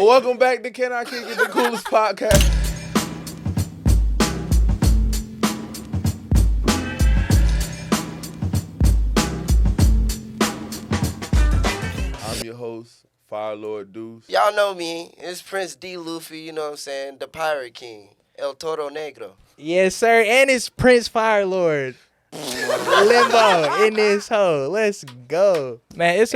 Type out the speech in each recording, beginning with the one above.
welcome back to Can I Kick It, the coolest podcast. I'm your host, Fire Lord Deuce. Y'all know me. It's Prince D. Luffy, you know what I'm saying? The Pirate King. El Toro Negro. Yes, sir. And it's Prince Firelord. Limbo in this hole. Let's go. Man, it's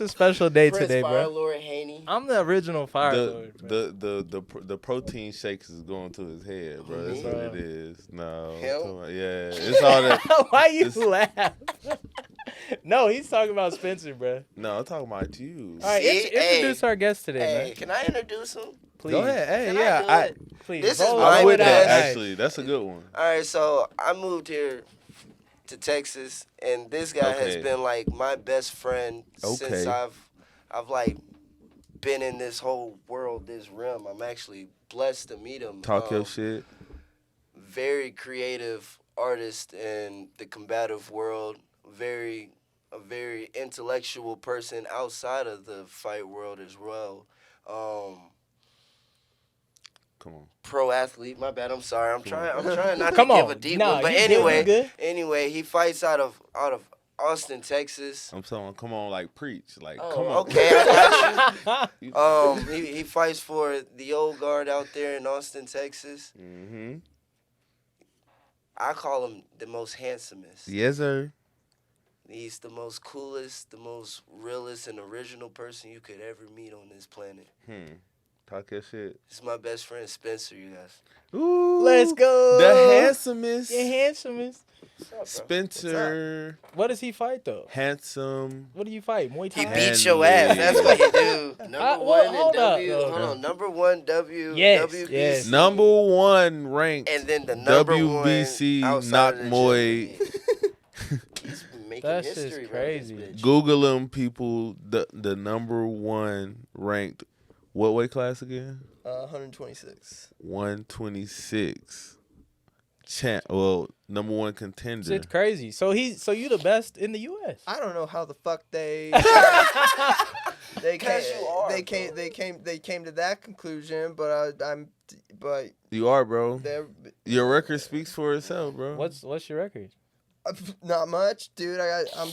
a special day Prince today, bro. Firelord Haney. I'm the original Firelord. The protein shakes is going to his head, bro. That's Me? what it is. No. Him? Yeah. It's all that. Why you laugh? No, he's talking about Spencer, bro. No, I'm talking about you. All right, introduce our guest today, Hey, man. can I introduce him? Please. Go ahead. Hey, Can yeah. I do it? Please. This is roll my I'm it with out. that, best. actually. That's a good one. All right, so I moved here to Texas, and this guy has Okay. been like my best friend since Okay. I've like been in this whole world, this realm. I'm actually blessed to meet him. Talk your shit. Very creative artist in the combative world. A very intellectual person outside of the fight world as well. Come on. Pro athlete. My bad. I'm sorry. I'm trying not Come to give on. a deep Nah, one. But you good, you anyway, good. he fights out of Austin, Texas. I'm saying, come on, like preach. Like, Oh, come on. okay, I got you. He fights for the old guard out there in Austin, Texas. Mm-hmm. I call him the most handsomest. Yes, sir. He's the most coolest, the most realest and original person you could ever meet on this planet. Talk your shit. This is my best friend Spencer, you guys. Ooh. Let's go. The handsomest. You're handsomest. What's up, bro? Spencer. What does he fight, though? Handsome. What do you fight? Muay Thai? He beats your ass. That's what he do. Number one, Yes, WBC. yes. Number one ranked And then the number WBC one outside knock of the Muay. gym. He's making That history, shit's bro, this crazy. bitch. Google them, people. The number one ranked. What weight class again? 126. 126. Well, number one contender. Shit's crazy. So you the best in the U.S. I don't know how the fuck they Because you are, they came to that conclusion, but You are, bro. they're Your record speaks for itself, bro. What's your record? not much, dude. I'm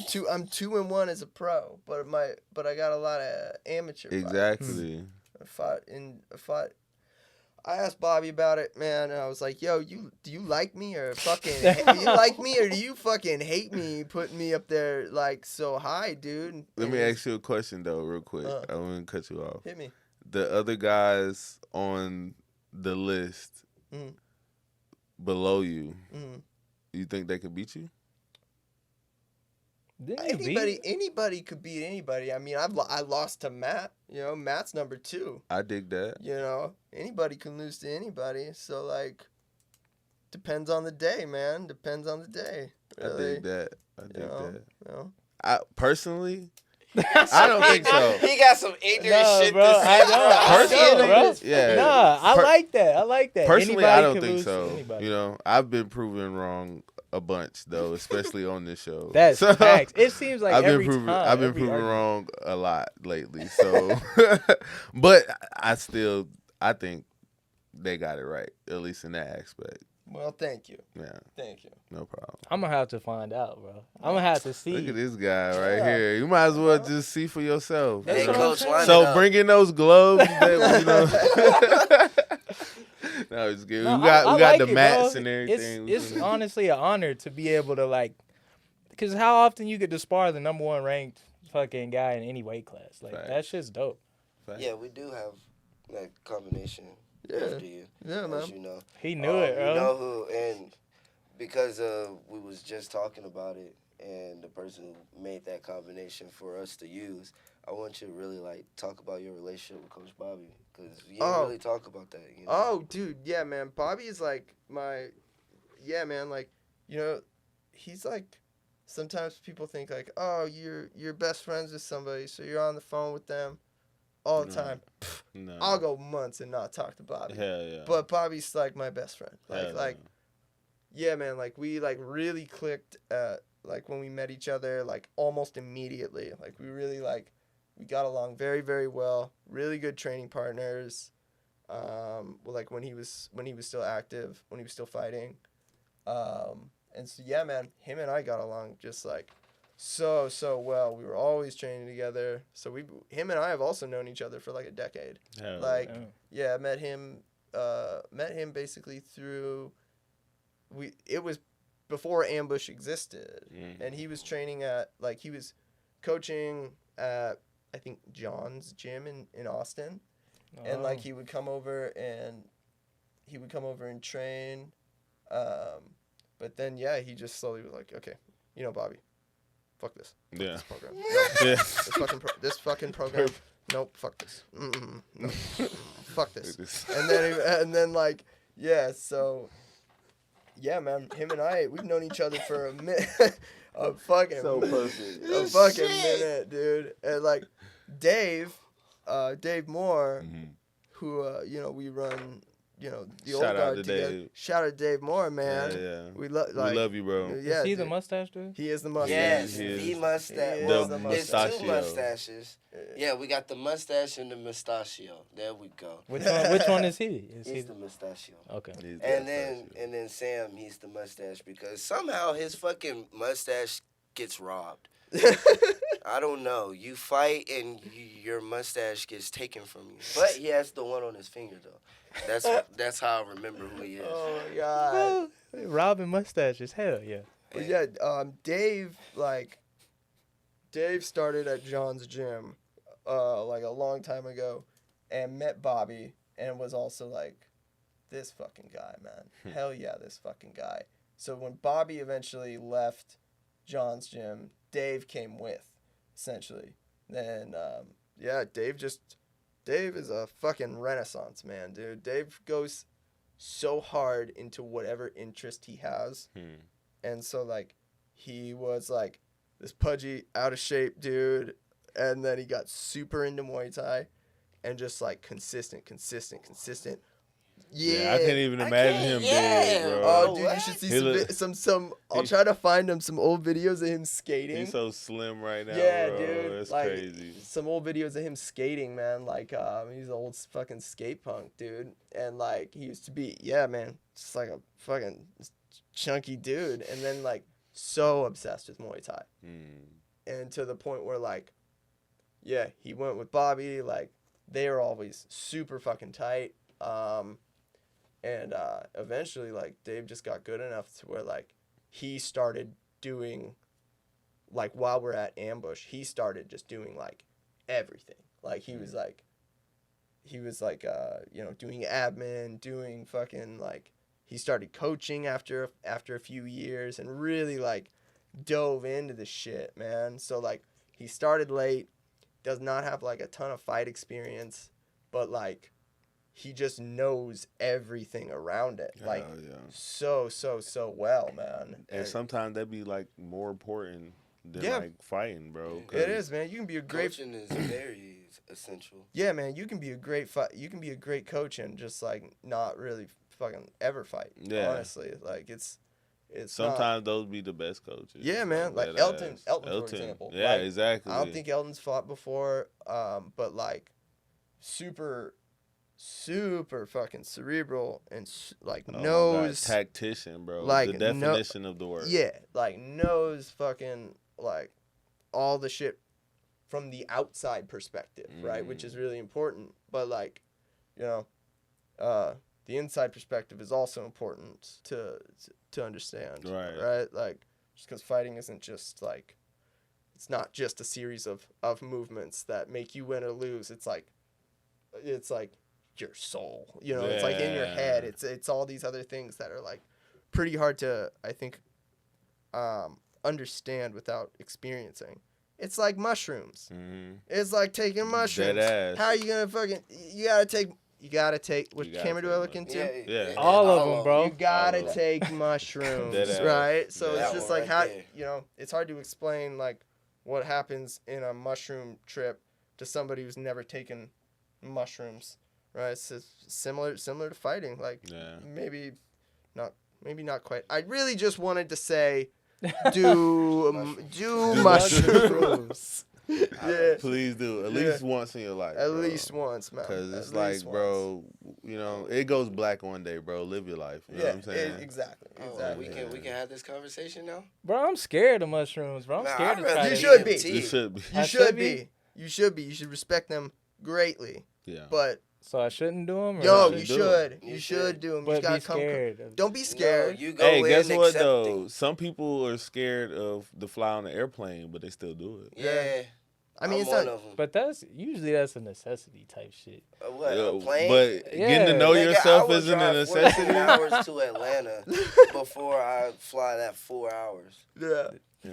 2-1 as a pro, but I got a lot of amateur fights. Exactly. I fought. I asked Bobby about it, man, and I was like, "Yo, do you like me or fucking do you like me or do you fucking hate me putting me up there like so high, dude?" Let me ask you a question though, real quick. Uh. I want to cut you off. Hit me. The other guys on the list Mhm. below you, Mhm. you think they could beat you? Didn't you beat? Anybody could beat anybody. I mean, I lost to Matt. You know, Matt's number 2. I dig that. You know, anybody can lose to anybody. So like, depends on the day, man. Depends on the day. I dig that. I dig that. You know? I personally, I don't think so. He got some ignorant No, shit bro, to say. I know. Personally, bro. yeah. Nah, I like that. Personally, Anybody I don't can think lose to so. anybody. You know, I've been proven wrong a bunch though, especially on this show. That's So, facts. It seems like I've been every proven time. I've been every proven argument. wrong a lot lately. So, but I think they got it right, at least in that aspect. Well, thank you. Yeah, Thank you. no problem. I'm gonna have to find out, bro. I'm gonna have to see. Look at this guy right Yeah. here. You might as well just see for yourself. That's Hey, what I'm coach, saying. line it So up. bring in those gloves. That, you know. No, it's good. No, we got I we got like the it, mats bro. and everything. It's honestly an honor to be able to because how often you get to spar the number one ranked fucking guy in any weight class? Like Facts. that shit's dope. Yeah, we do have that combination Yeah. after you. Yeah, man. As you know. He knew it, bro. You know who, and because we was just talking about it, and the person who made that combination for us to use, I want you to really talk about your relationship with Coach Bobby, because you didn't really talk about that. You know? Oh, dude, yeah, man. Bobby is like man, he's like, sometimes people think like, oh, you're best friends with somebody, so you're on the phone with them all the time. No. I'll go months and not talk to Bobby. Hell yeah. But Bobby's like my best friend. Hell Yeah, man, like we really clicked at when we met each other, like almost immediately. Like we really we got along very, very well. Really good training partners. Like when he was still active, when he was still fighting. And so yeah, man, him and I got along just like so well. We were always training together. So him and I have also known each other for like a decade. Hell Like yeah. yeah, met him basically through it was before Ambush existed. And he was training at he was coaching at I think John's gym in Austin. And like he would come over and train. But then yeah, he just slowly was like, okay, Bobby, fuck this. Fuck Yeah. this program. No, Yeah. this fucking program. Nope, fuck this. No. Fuck this. This- And then like yeah, so yeah, man, him and I, we've known each other for a minute. a fucking minute, dude. And like Dave Moore, who we run, the old Shout out guard to together. Dave. Shout out to Dave Moore, man. Yeah. We We love you, bro. Yeah, Is he the dude. mustache dude? He is the mustache. Yes, He is. the mustache. He is Well, the it's mustachio. two mustaches. Yeah, we got the mustache and the mustachio. There we go. Which one is he? Is he He's the mustachio. okay. He's And that then Sam, he's the mustache because somehow his fucking mustache gets robbed. I don't know. You fight and your mustache gets taken from you. But he has the one on his finger though. That's how I remember who he is. Oh my god. Robbing mustaches, hell yeah. But yeah, Dave started at John's gym, like a long time ago, and met Bobby, and was also like, this fucking guy, man, hell yeah, this fucking guy. So when Bobby eventually left John's gym, Dave came with, essentially. Then yeah, Dave is a fucking renaissance man, dude. Dave goes so hard into whatever interest he has. And so, like, he was, like, this pudgy, out of shape dude. And then he got super into Muay Thai. And just, like, consistent. Yeah. I can't even imagine him big, bro. Oh, dude, you should see some I'll try to find him some old videos of him skating. He's so slim right now, Yeah, bro. dude. That's like, crazy. Some old videos of him skating, man. Like, he's an old fucking skate punk, dude. And, like, he used to be, yeah, man, just like a fucking chunky dude. And then, like, so obsessed with Muay Thai. And to the point where, like, yeah, he went with Bobby. Like, they were always super fucking tight. And eventually, like, Dave just got good enough to where, like, he started doing, like, while we're at Ambush, he started just doing, like, everything. Like, he was, like, doing admin, doing fucking, like, he started coaching after a few years and really, like, dove into the shit, man. So, like, he started late, does not have, like, a ton of fight experience, but, like, he just knows everything around it, like, so well, man. And sometimes that be like more important than like fighting, bro. It is, man. You can be a great coaching is very essential. Yeah, man. You can be a great coach and just like not really fucking ever fight. Yeah, honestly, like it's sometimes those be the best coaches. Yeah, man. Like Elton, for example. Yeah, like, exactly. I don't think Elton's fought before, but like super fucking cerebral and like knows tactician, bro. Like the definition of the word. Yeah, like knows fucking like all the shit from the outside perspective, right? Which is really important. But like, the inside perspective is also important to understand. Right? Like, just because fighting isn't just like, it's not just a series of movements that make you win or lose. It's like your soul, it's like in your head. It's all these other things that are like pretty hard to, I think, understand without experiencing. It's like mushrooms. It's like taking mushrooms. How are you gonna fucking? You gotta take. Which camera do I look into? Yeah. All of them, bro. You gotta take mushrooms, right? So it's just like how it's hard to explain like what happens in a mushroom trip to somebody who's never taken mushrooms. Right, it's similar to fighting. Like, maybe not quite. I really just wanted to say, do mushrooms. Yeah. Please do. At Yeah. least once in your life. At bro. least once, man. Because it's At like, least bro, you know, it goes black one day, bro. Live your life. You know what I'm saying? Exactly. Oh, Exactly. we can have this conversation now. Bro, I'm scared of mushrooms, bro. I'm Man, scared I'd to try rather You this. should be. DMT. You should be. You I should should be. be? You should be. You should respect them greatly. Yeah. But So I shouldn't do them? yo, you you do should. You You should. should do them. You But gotta be scared. of- Don't be No, scared. you go Hey, in guess what accepting. though? Some people are scared of the fly on the airplane, but they still do it. Yeah. I mean, I'm it's one not. of them. But that's a necessity type shit. What, Yeah, a plane? but getting to Yeah. know Nigga, yourself I would isn't a drive 14 necessity. hours to Atlanta before I fly that 4 hours. Yeah. Yeah.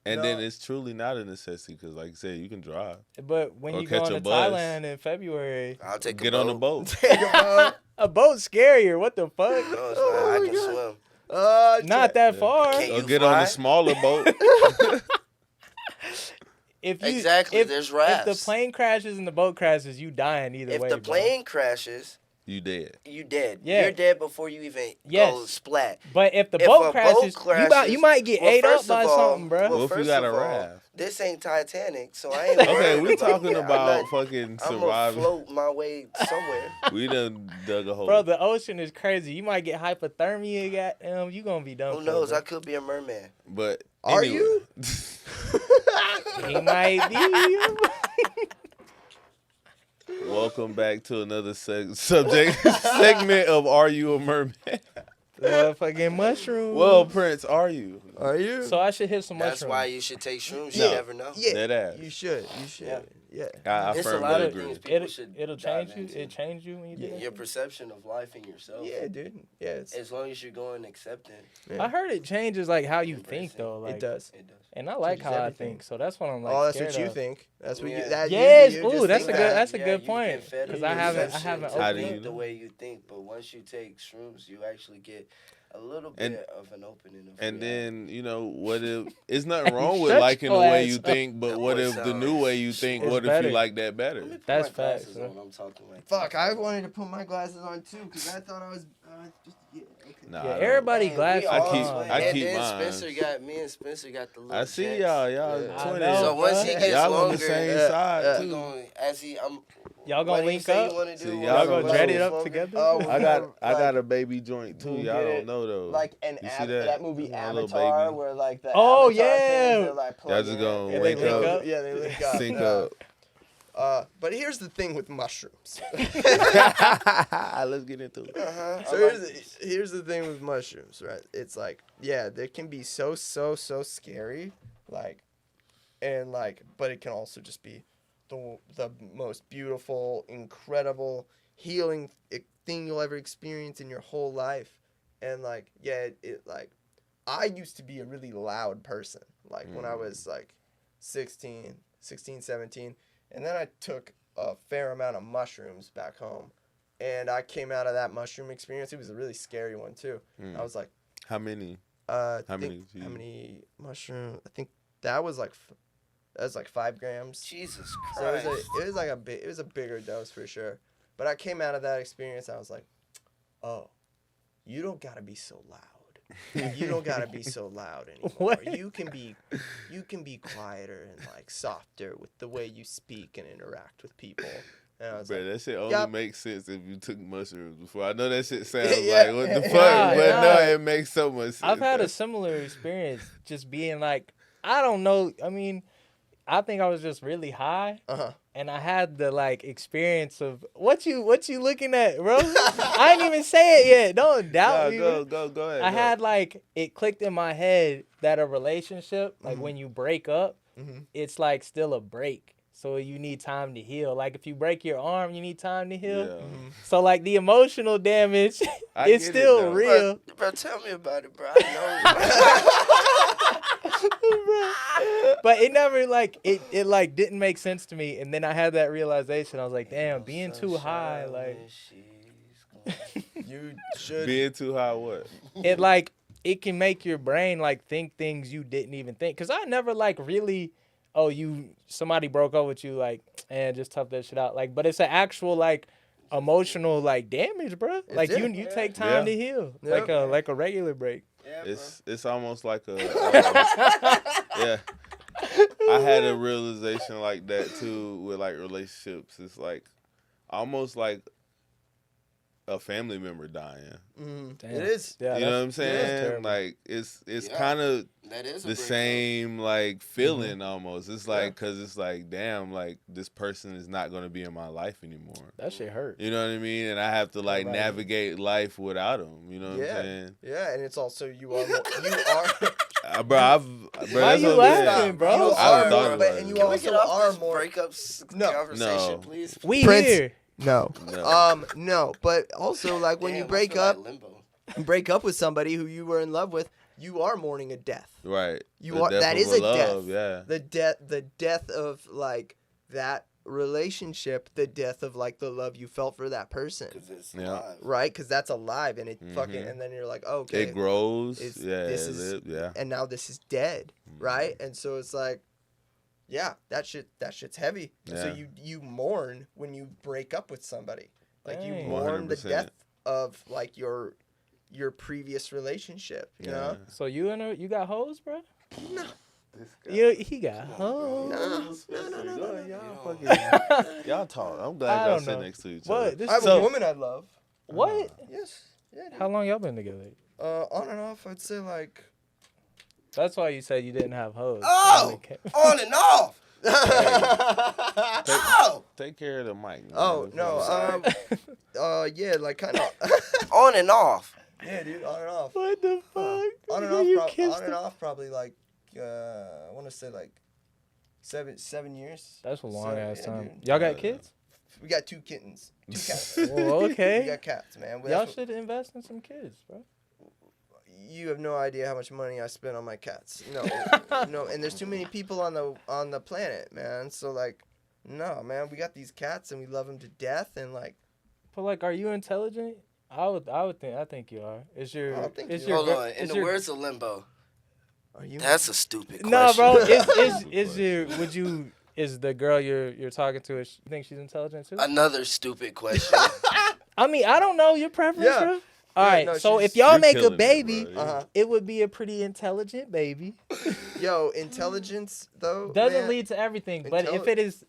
And no. then it's truly not a necessity because, like you said, you can drive. But when Or you catch go a to bus. Thailand in February, I'll take Get a on the boat. boat. Take 'em out. a boat's scarier. What the fuck? No, it's not. Oh I my can God. swim. Not that Yeah. far. Can't Or you get on fly? the smaller boat. If you, Exactly, If, there's if rafts. the plane crashes and the boat crashes, you dying either If way. the bro. plane crashes, You dead. you dead. Yeah. You're dead before you even go Yes. splat. But if the If a boat boat crashes, you might get well, ate up first by of all- something, bro. well, What if you first got of a all, raft? This ain't Titanic, so I ain't Okay, worried we about talking it. about fucking I'm gonna surviving. float my way somewhere. We done dug a hole. Bro, the ocean is crazy. You might get hypothermia. You gonna be done. Who for, knows? bro. I could be a merman. But Are anyway. you? He might be. Welcome back to another subject segment of Are You a Merman? Motherfucking mushroom. Well, Prince, are you? Are you? So I should hit some That's mushrooms. why you should take shrooms. No. You never know. Yeah. Dead ass. You should. You should. Yeah. Yeah. I It's a firmly lot of agree. things people should It'll dive change you. into. It change you when you do that Your shit? perception of life and yourself. Yeah, dude. Yeah, it's, As long as you're going accepting, I heard it changes like how you Embrace think it. though. Like, it does. it does. And I like Changes how everything. I think. So that's what I'm like. Oh, that's scared what you of. think. That's what Yeah. you. That, Yes. You Ooh, just that's think a good. that. That's a Yeah, good you point. get fed Because up I your haven't perception opened to How do think you the know? way you think, but once you take shrooms, you actually get a little bit And- of an opening of And reality. then, what if it's nothing wrong with Shut liking the your way ass you up. think, but That what boy if the sound new way you think, It's what if better. you like that better? Let me put That's my glasses facts, bro. on. I'm talking like Fuck, I wanted to put my glasses on too because I thought I was just okay. Nah, Yeah, I don't. everybody Man, glasses. we I all keep- swing. I And keep then mine. me and Spencer got the little I see jets. y'all Yeah. I twins. know, So once he bro. gets Y'all on longer, the same Yeah, side yeah. we too. going as he. Y'all what gonna do you link say up? You wanna do? See, What- y'all Y'all gonna gonna dread it what- up together? Oh, I got Like- a baby joint too. We'll Y'all get don't it know though. like You see that? that movie My little Avatar, baby. where like the Oh, Avatar yeah. things are, like, Y'all plugged just in. gonna Yeah, wake they link up, up? Yeah, they link up. sync yeah. up. But here's the thing with mushrooms. Let's get into it. So here's the thing with mushrooms, right? It's like, yeah, they can be so scary, like, and like, but it can also just be the most beautiful, incredible, healing thing you'll ever experience in your whole life. And like, yeah, it like, I used to be a really loud person, like when I was like 16, 17, and then I took a fair amount of mushrooms back home. And I came out of that mushroom experience. It was a really scary one too. Mm. I was like, How many? how many mushrooms? I think that was like 5 grams. Jesus So it Christ. was a bigger dose for sure. But I came out of that experience. I was like, oh, you don't gotta be so loud. You don't gotta be so loud anymore. What? You can be quieter and like softer with the way you speak and interact with people. And I was Bro, like, that shit only Yup. makes sense if you took mushrooms before. I know that shit sounds Yeah. like what the fuck, Nah, but nah. no, it makes so much sense. I've had a similar experience just being like, I don't know. I mean, I think I was just really high. And I had the like experience of what you looking at, bro? I ain't even say it yet. Don't doubt me. Go bro. ahead. I go. had like it clicked in my head that a relationship, like when you break up, it's like still a break. So you need time to heal. Like if you break your arm, you need time to heal. Yeah. So like the emotional damage I is get it, still though. real. Bro, tell me about it, bro. I But it never like it like didn't make sense to me. And then I had that realization. I was like, damn, being too high, like you should. Being too high, what? it like it can make your brain like think things you didn't even think. Cause I never like really, somebody broke up with you, like, and just tough that shit out. Like, but it's an actual like emotional like damage, bro. Like is. you take time Yeah. to heal. Yep. Like a regular break. Yeah, It's almost like a yeah. I had a realization like that too with like relationships. It's like almost like a family member dying. Damn. It is. Yeah, You know what I'm that's saying? terrible. Like it's Yeah. kind of That is a the breakup. same like feeling almost. It's like Yeah. because it's like damn, like this person is not gonna be in my life anymore. That shit hurt. You know what I mean? And I have to like Right. navigate life without them. You know what I'm saying? Yeah, and it's also you are Bro, Why that's you what I'm laughing, saying. bro? You I are thought more, about but it. and you Can we also get off are this more. breakups No. conversation, No. please? We Prince- here. No. No. No, but also like when you Damn, I break feel up, like limbo. break up with somebody who you were in love with, you are mourning a death. Right. You The are death that of is a love, death. Yeah. The death of like that relationship, the death of like the love you felt for that person. Because it's Yeah. live. Right? Because that's alive and it fucking Mhm. and then you're like, okay. It grows. It's- Yeah. this is- Yeah. And now this is dead. Mm-hmm. Right? And so it's like, yeah, that shit's heavy. And so Yeah. you mourn when you break up with somebody. Like you Dang. mourn the 100%. death of like your previous relationship, you know? So you got hoes, bro? No. He got hoes. Y'all talk. I'm I glad y'all don't sit know. next to each What? other. This I have so- a woman I love. What? Yes. Yeah, dude. How long y'all been together? On and off, I'd say like That's why you said you didn't have hoes. Oh! On and off! Oh! Take care of the mic. Man. oh no, sorry. yeah, like kind of On and off. yeah, dude, on and off. What the fuck? On and Nigga, off, you on kissed and him? off, probably like I want to say like 7 years. That's a long ass yeah, time. dude. Y'all got kids? We got 2 kittens, 2 cats. Well, We okay. got cats, man. Y'all That's what- should invest in some kids, bro. You have no idea how much money I spend on my cats. No, no, and there's too many people on the planet, man. So like, no, man, we got these cats and we love them to death, and like, But like, are you intelligent? I think you are. Is your I think is you your Hold gir- on. In is the your- words of limbo, are you? that's a stupid question. No, bro. Question. Is the girl you're talking to? You think she's intelligent too? Another stupid question. I mean, I don't know your preference, Yeah. bro. All Yeah, right, no, so she's- if y'all You're make a killing it, baby, bro. Uh-huh. it would be a pretty intelligent baby. Yo, intelligence though Doesn't man, lead to everything, but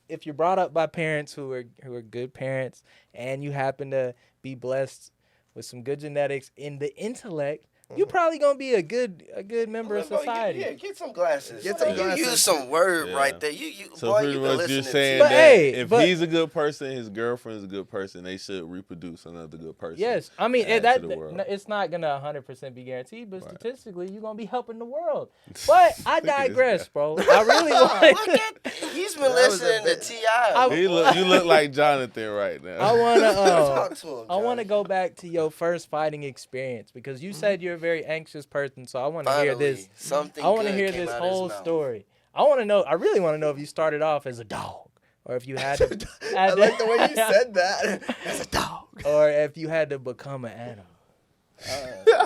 if you're brought up by parents who are good parents, and you happen to be blessed with some good genetics in the intellect, you probably gonna be a good member of Limbo, society. Get some glasses. Get some You glasses. use some word Yeah. right there. You So boy, pretty you been much listening you're to saying But that hey, if but- he's a good person, his girlfriend is a good person, they should reproduce another good person. Yes, I mean Add that to the world. it's not gonna 100% be guaranteed, but Right. statistically you're gonna be helping the world. But I Look at this digress, guy. bro. I really Look want. at he's been That was a listening to bit- T.I. You look like Jonathan right now. I wanna. Talk to him. I want to Johnny. go back to your first fighting experience because you said you're a very anxious person. So I want to hear Finally, this. Something I want to good hear came this out of his whole mouth. story. I want to know. I really want to know if you started off as a dog, or if you had to. I like the way you said that. As a dog. Or if you had to become an animal.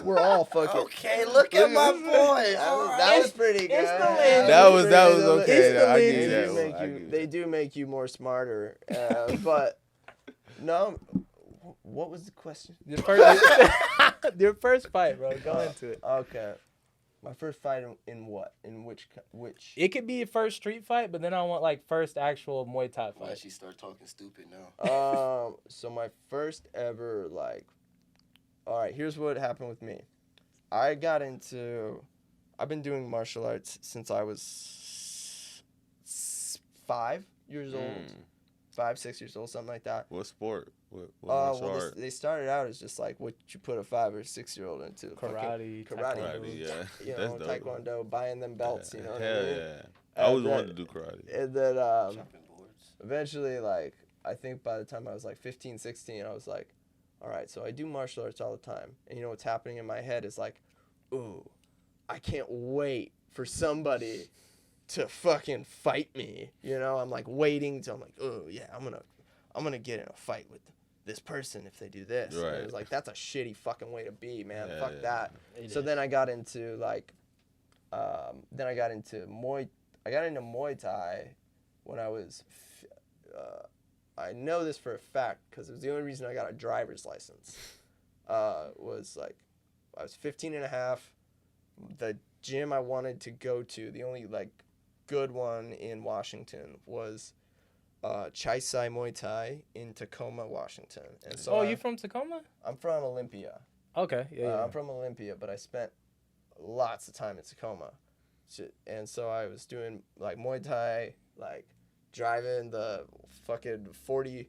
We're all fucking. Okay, look at my boy. That was pretty good. It's the lens. That was It's okay. the I give lens. you that They, one. I give you they that. do make you more smarter, but no. What was the question? Your first, your first fight, bro. Go into it. Okay, my first fight in what? In which? It could be your first street fight, but then I want like first actual Muay Thai Why fight. she start talking stupid now? So my first ever like. All right, here's what happened with me. I've been doing martial arts since I was 5 years old, 5, 6 years old, something like that. What sport? What martial art? They started out as just like what you put a 5 or 6 year old into. Karate, Karate, Karate, yeah. You That's know, dope. taekwondo, buying them belts, you know what Hell I mean? yeah. I always then- wanted to do karate. And then Jumping boards. eventually, like, I think by the time I was like 15, 16, I was like, all right, so I do martial arts all the time. And you know what's happening in my head is like, ooh, I can't wait for somebody to fucking fight me. You know, I'm like waiting till I'm like, oh yeah, I'm gonna get in a fight with this person if they do this. And it was Right. like, that's a shitty fucking way to be, man. Yeah, Fuck yeah. that. It So is. then I got into like, then I got into Muay Thai when I was, I know this for a fact because it was the only reason I got a driver's license. Was like, I was 15 and a half. The gym I wanted to go to, the only like good one in Washington was Chai Sai Muay Thai in Tacoma, Washington. And so you from Tacoma? I'm from Olympia. Okay, yeah. I'm from Olympia, but I spent lots of time in Tacoma. And so I was doing like Muay Thai, like driving the fucking 40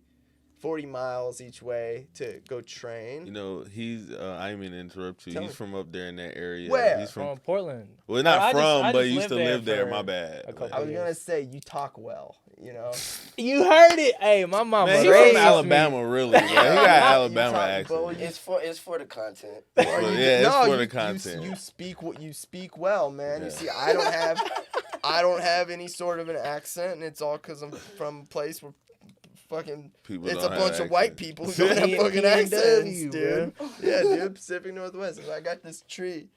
miles each way to go train. You know, he's, I didn't mean to interrupt you. Tell He's me. from up there in that area. Where? He's From Portland. Well, not I from, but just he used to live there. for My bad. a couple I was years. gonna say you talk well, you know. You heard it. Hey, my mama Man, he's raised from Alabama, me. really. Bro. He got Alabama talk- accent. but It's for the content. It's for the content. You speak well, man. Yeah. You see, I don't have any sort of an accent, and it's all because I'm from a place where fucking People it's a don't have bunch of white accents. people who don't have fucking PNW, accents, bro. dude. Yeah, dude, Pacific Northwest. So I got this tree.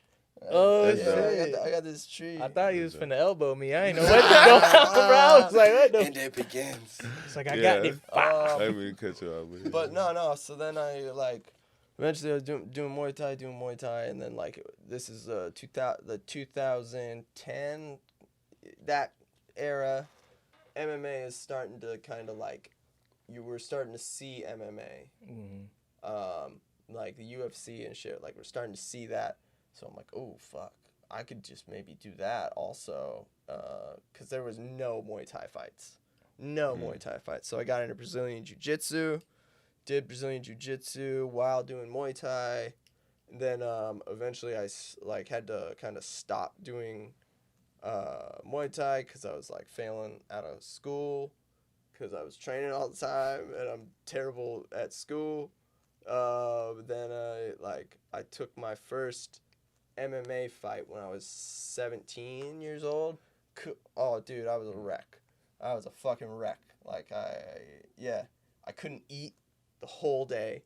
Oh, That's shit. I got this tree. I thought he was finna elbow me. I ain't know what to go out, bro. I was like, what the? And it begins. It's like, I Yeah. got it. I didn't mean to cut you off. But no. So then I like eventually I was doing Muay Thai, and then like this is the 2010 that era. MMA is starting to kind of like you were starting to see MMA, like the UFC and shit. Like we're starting to see that. So I'm like, oh fuck, I could just maybe do that also, because there was no Muay Thai fights. Muay Thai fights. So I got into Brazilian Jiu-Jitsu, did Brazilian Jiu-Jitsu while doing Muay Thai. And then eventually I like had to kind of stop doing Muay Thai because I was like failing out of school because I was training all the time and I'm terrible at school. Then I took my first MMA fight when I was 17 years old. Oh, dude, I was a wreck. I was a fucking wreck. Like, I couldn't eat the whole day.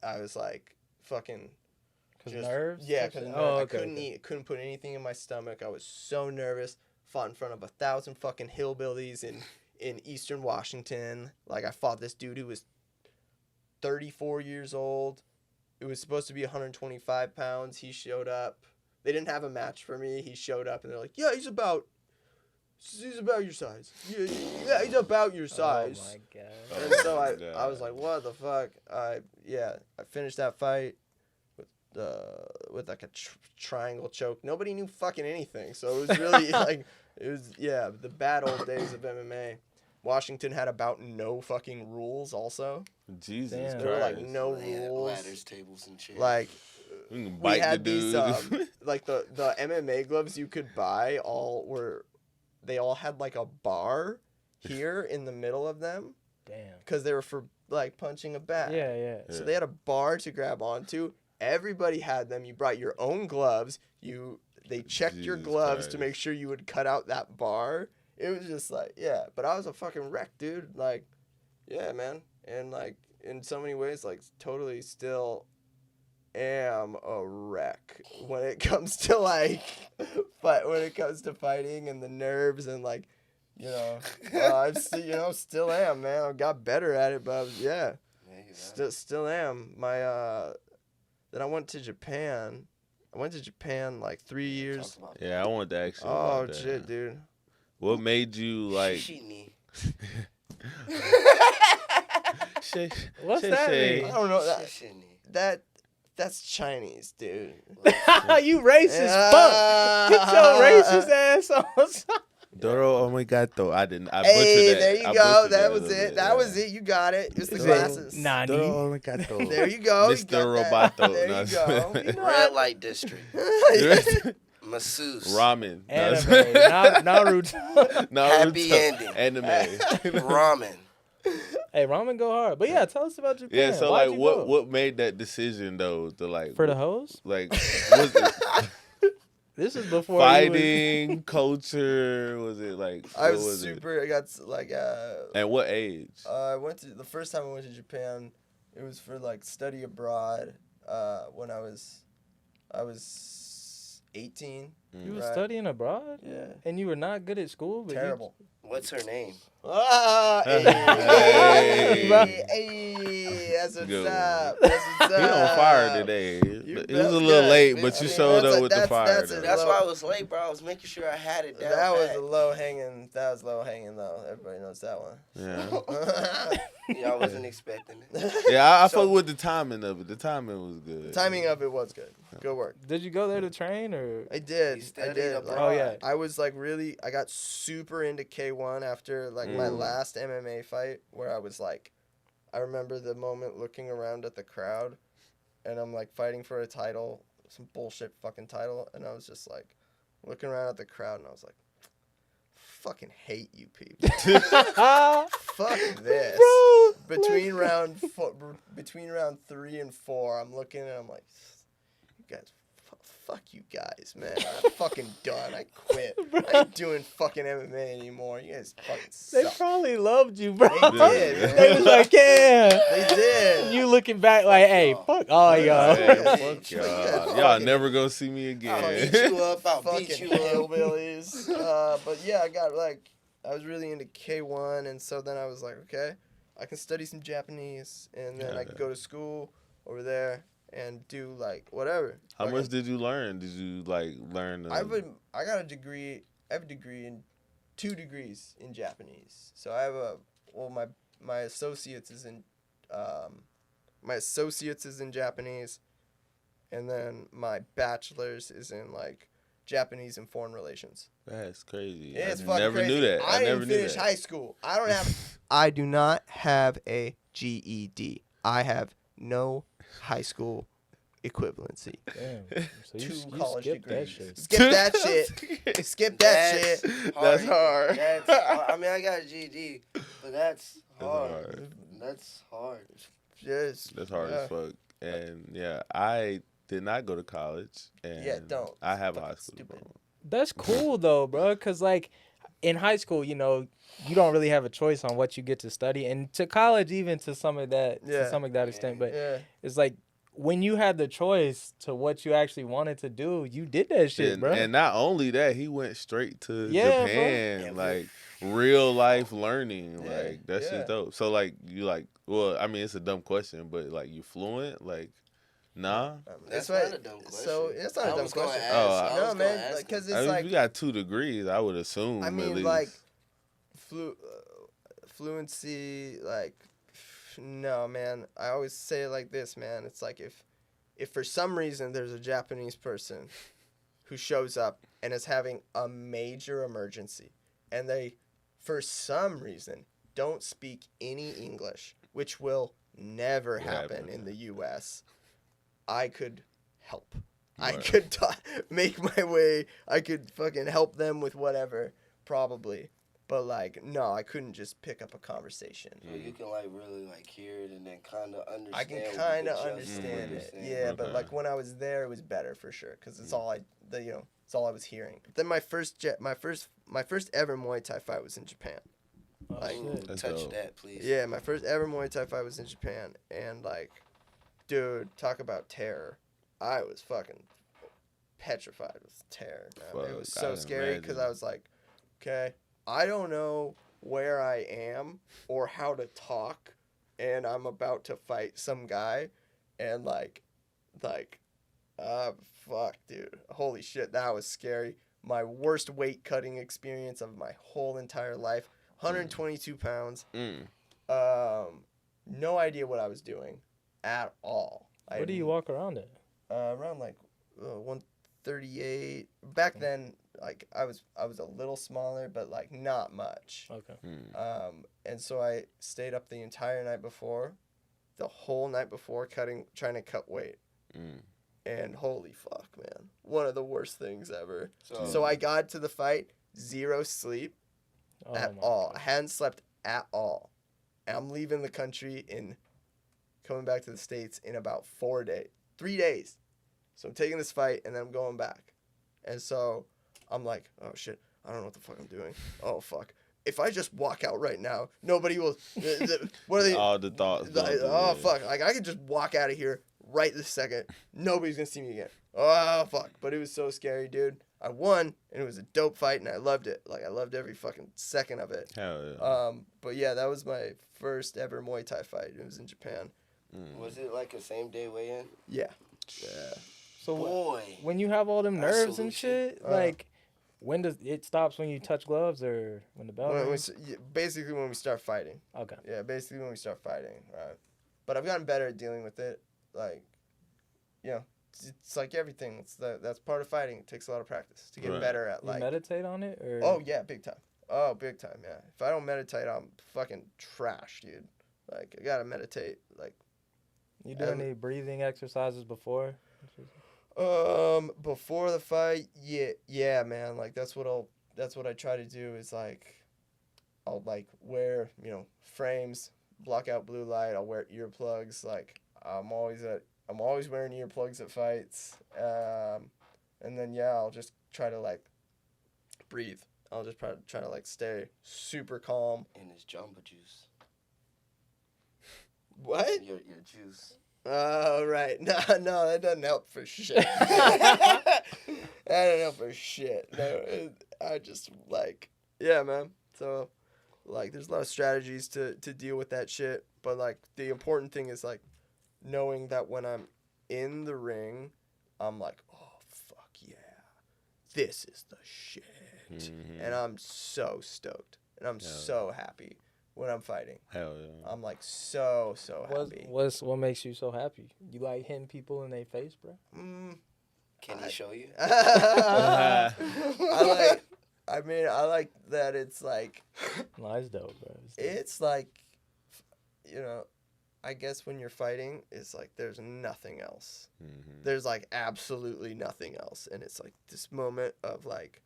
I was like, fucking... Cause nerves? Yeah, because I I couldn't eat. Couldn't put anything in my stomach. I was so nervous. Fought in front of 1,000 fucking hillbillies in Eastern Washington. Like, I fought this dude who was 34 years old. It was supposed to be 125 pounds. He showed up. They didn't have a match for me. He showed up, and they're like, yeah, he's about your size. Yeah, he's about your size. Oh, my God. And so I was like, what the fuck? I finished that fight with like a triangle choke. Nobody knew fucking anything. So it was really like, the bad old days of MMA. Washington had about no fucking rules also. Jesus Damn. Christ. There were like no They had rules. ladders, tables, and chairs. Like, We can we bite had the these, dude. like the MMA gloves you could buy they all had like a bar here in the middle of them. Damn. Because they were for like punching a bag. Yeah. So they had a bar to grab onto. Everybody had them. You brought your own gloves. They checked your Jesus gloves to Christ. make sure you would cut out that bar. It was just like, yeah. But I was a fucking wreck, dude. Like, yeah, man. And like in so many ways, like totally still am a wreck when it comes to like when it comes to fighting and the nerves and like, you know, I'm still, still am, man. I got better at it, but still am. Then I went to Japan. Like 3 years. Yeah, I wanted to ask you Oh about that. shit, dude. What made you like? Shishini. What's that mean? I don't know Shishini. that's Chinese, dude. You racist fuck. Get your racist ass on. Doro Omegato. I butchered that. Hey, there you I go. butchered That a was little it. bit, That yeah. was it. You got it. It's the Is it glasses. Nani? Doro Omegato. There you go. You Mr. got that. Roboto. There No, you go. it's- Red light district. Masseuse. Ramen. Anime. Naruto. Happy ending. Anime. Ramen. Hey, ramen go hard. But yeah, tell us about Japan. Yeah, so Why'd like, you go? what made that decision though to like For the hoes? like was it This is before fighting culture? Was it like I what was super. I got like And what age? I went to the first time I went to Japan. It was for like study abroad. When I was 18. You were Right. studying abroad? Yeah. And you were not good at school? But Terrible. What's her name? Ah, Hey. hey, That's what's Good up. one. That's what's up. He on fire today. You It was a felt little good. late, I but you mean, showed that's up a- with the that's- fire. that's a though. That's low- why I was late, bro. I was making sure I had it down. That was pat. a low hanging. That was low hanging though. Everybody knows that one. Yeah, Yeah, I wasn't expecting it. yeah. I So- fuck with the timing of it. The timing was good. The timing of it was good. Good work. Did you go there to train or? I did. He I studied did. abroad. Oh, yeah. I was like really. I got super into K1 after like my Mm. last MMA fight, where I was like, I remember the moment looking around at the crowd, and I'm like fighting for a title, some bullshit fucking title, and I was just like, looking around at the crowd, and I was like, fucking hate you people. Fuck this. Bro, Between round 3 and 4, I'm looking and I'm like, you guys, fuck you guys, man. I'm fucking done. I quit. I ain't doing fucking MMA anymore. You guys fucking they suck. probably loved you, bro. They did, man. They was like, yeah. They did. You looking back like, hey, y'all. fuck all y'all. Hey, Yeah. fuck Yeah. y'all. Y'all never gonna see me I'll again. beat you up. I'll Fucking beat you up. hillbillies. But yeah, I got like, I was really into K1, and so then I was like, okay, I can study some Japanese, and then I can go to school over there and do like whatever. How Fucking- much did you learn? Did you like learn? I got a degree. I have a degree in 2 degrees in Japanese. So I have my associates is in Japanese, and then my bachelor's is in like Japanese and foreign relations. That's crazy. Yeah, it's I fucking never crazy. knew that. I never didn't knew finish that. high school. I do not have a GED. I have no high school equivalency. Damn. So you 2 college skipped that degrees. shit. Skip that shit. Skip that shit. That's hard. That's hard. I mean, I got a GED, but that's hard. hard. That's hard. Just That's hard yeah. as fuck. And yeah, I did not go to college. And Yeah, don't. I have a Fucking high school stupid. diploma. That's cool though, bro. Cause like in high school, you know, you don't really have a choice on what you get to study, and to college, even to some of that, Yeah. to some of that extent. But Yeah. it's like when you had the choice to what you actually wanted to do, you did that shit, bro. And not only that, he went straight to Yeah, bro. Japan, Yeah, like real life learning. Yeah, Like that yeah. shit's dope. So like you like, well, I mean it's a dumb question, but like you fluent? Like, nah. That's why- not a dumb question. So it's not a I dumb was gonna question. ask- Oh, I I- was No, gonna man, ask like, 'cause him. I it's mean, like, if you got 2 degrees, I would assume. I at mean, least. like, fluency, like, no, man. I always say it like this, man. It's like if for some reason there's a Japanese person who shows up and is having a major emergency, and they, for some reason, don't speak any English, which will never happen in the U.S., I could help. I Right. could make my way. I could fucking help them with whatever, probably. But like, no, I couldn't just pick up a conversation. So you can like really like hear it and then kind of understand. I can what kind you of just understand it. understand. Yeah, but Okay. like when I was there, it was better for sure because it's all it's all I was hearing. Then my first ever Muay Thai fight was in Japan. Oh, like, Ooh, shit. That's touch dope. that, please. Yeah, my first ever Muay Thai fight was in Japan, and like, dude, talk about terror. I was fucking petrified with terror, man. It Fuck, was so I scary because imagine. I was like, okay, I don't know where I am or how to talk, and I'm about to fight some guy, and fuck, dude, holy shit, that was scary. My worst weight cutting experience of my whole entire life. 122 pounds. Mm. No idea what I was doing at all. Where do you walk around at? Around like 138. Back then, like I was a little smaller, but like not much. Okay. Mm. And so I stayed up the entire night before, the whole night before, trying to cut weight. Mm. And holy fuck, man, one of the worst things ever. So, So I got to the fight, 0 sleep Oh at my all. God. I hadn't slept at all. And I'm leaving the country coming back to the States in about 3 days. So I'm taking this fight and then I'm going back. And so I'm like, oh shit, I don't know what the fuck I'm doing. Oh fuck. If I just walk out right now, nobody will. What are they? All the thoughts. Like, going through oh your head. fuck! Like I could just walk out of here right this second. Nobody's gonna see me again. Oh fuck! But it was so scary, dude. I won, and it was a dope fight, and I loved it. Like I loved every fucking second of it. Hell yeah. But yeah, that was my first ever Muay Thai fight. It was in Japan. Was it like a same day weigh-in? Yeah. So Boy. when you have all them nerves and Resolution. shit, like when does it stops when you touch gloves or when the bell rings? Basically when we start fighting. Okay. Yeah, basically when we start fighting, right? But I've gotten better at dealing with it. Like, you know, it's like everything. That's part of fighting. It takes a lot of practice to get better at, You like. meditate on it, or? Oh yeah, big time. Oh, big time. Yeah. If I don't meditate, I'm fucking trash, dude. Like, I gotta meditate. Like. You do any breathing exercises before? Before the fight, yeah, man. Like that's what I try to do is like, I'll like wear, frames, block out blue light. I'll wear earplugs. Like I'm always wearing earplugs at fights. And then I'll just try to like breathe. I'll just try to like stay super calm. And his Jamba Juice. What? Your juice. Oh, right. No, that doesn't help for shit. That doesn't help for shit. No, I just, like, yeah, man. So, like, there's a lot of strategies to deal with that shit. But, like, the important thing is, like, knowing that when I'm in the ring, I'm like, oh, fuck yeah. This is the shit. Mm-hmm. And I'm so stoked. And I'm so happy when I'm fighting. Hell yeah. I'm like so happy. What makes you so happy? You like hitting people in their face, bro? Can he show you? I like that it's like. Nice dope, bro. It's like, I guess when you're fighting, it's like there's nothing else. Mm-hmm. There's like absolutely nothing else. And it's like this moment of like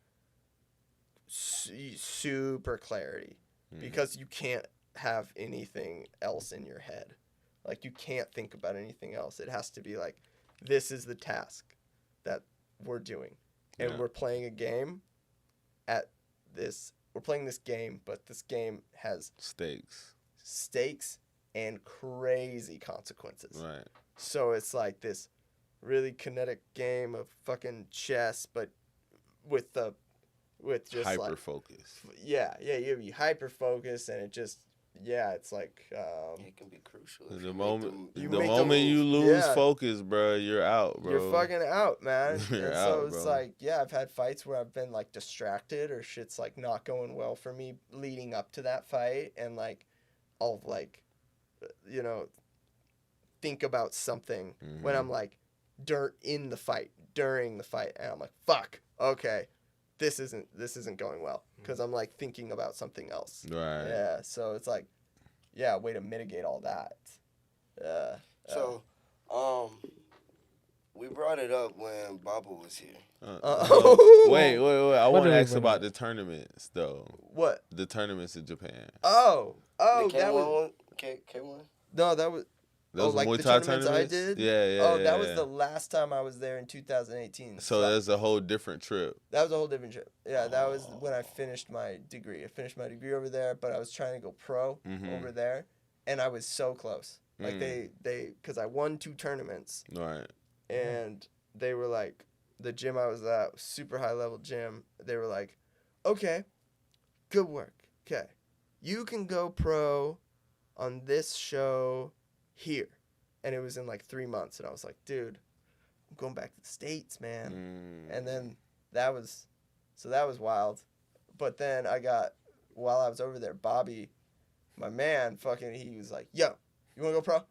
super clarity. Because you can't have anything else in your head. Like, you can't think about anything else. It has to be like, this is the task that we're doing. And we're playing a game we're playing this game, but this game has stakes and crazy consequences. Right. So it's like this really kinetic game of fucking chess, but with just hyper like focus. Yeah, you be hyper focused, and it just it's like it can be crucial. The moment you you lose focus, bro, you're out, bro. You're fucking out, man. You're and out, so it's bro. like, I've had fights where I've been like distracted or shit's like not going well for me leading up to that fight, and like I'll like think about something when I'm like during the fight, and I'm like, fuck, okay. This isn't going well because I'm like thinking about something else. Right. Yeah. So it's like, way to mitigate all that. So, we brought it up when Baba was here. Wait. I want to ask about the tournaments though. What? The tournaments in Japan. Oh, the that was K1. No, that was. Those like Muay the Thai tournaments I did? Yeah. That was the last time I was there in 2018. So that's a whole different trip. That was a whole different trip. Yeah, that was when I finished my degree. I finished my degree over there, but I was trying to go pro over there, and I was so close. Like because I won 2 tournaments. Right. And they were like, the gym I was at, super high level gym. They were like, okay, good work. Okay, you can go pro on this show here. And it was in like 3 months, and I was like, dude, I'm going back to the States, man. And then that was wild. But then while I was over there, Bobby, my man, he was like, yo, you want to go pro?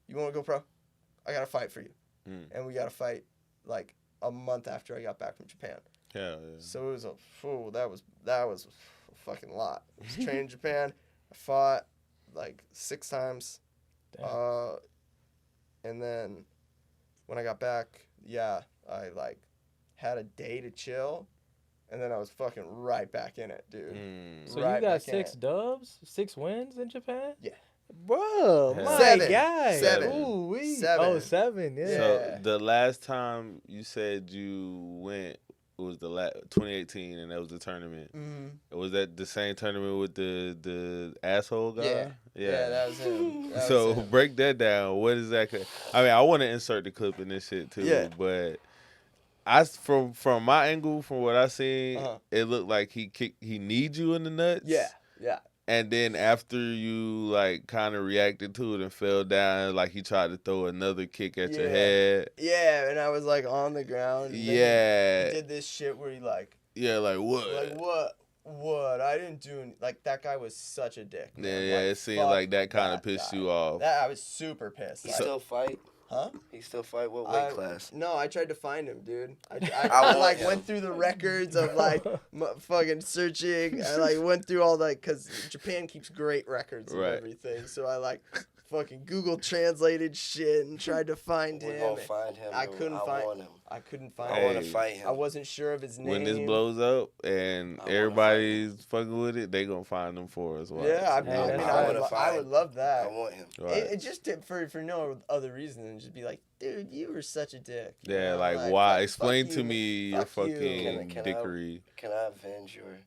You want to go pro? I got to fight for you. And we got to fight like a month after I got back from Japan. Hell yeah. So it was that was a fucking lot. I was training in Japan. I fought like 6 times. And then when I got back, I like had a day to chill, and then I was fucking right back in it, dude. So you got 6 dubs, 6 wins in Japan? Yeah. Bro, my 7. guy. 7. Ooh, 7. Oh, 7, yeah. So the last time you said you went, it was 2018, and that was the tournament. Mm-hmm. Was that the same tournament with the asshole guy? Yeah, that was him. So break that down. What exactly? I mean, I want to insert the clip in this shit too, but from my angle, from what I seen, it looked like he needs you in the nuts. Yeah. And then after you like kind of reacted to it and fell down, like he tried to throw another kick at your head. Yeah, and I was like on the ground. And Yeah. he did this shit where he like. Yeah, like what? Like what? What? I didn't do like that guy was such a dick. Man. Yeah, like, it seemed like that kind of pissed you off. That I was super pissed. He still fight? Huh? He still fight? What weight class? No, I tried to find him, dude. I like went through the records of like fucking searching. I like went through all that because Japan keeps great records of everything. So I like fucking Google translated shit and tried to find him. We're gonna find him. I couldn't find him. I couldn't find him. I want to fight him. I wasn't sure of his name. When this blows up and everybody's fucking with it, they gonna find him for us. Yeah, I would love that. I want him. Right. It just for no other reason than just be like, dude, you were such a dick. Yeah, like why? Explain to me your fucking dickery. Can I avenge your?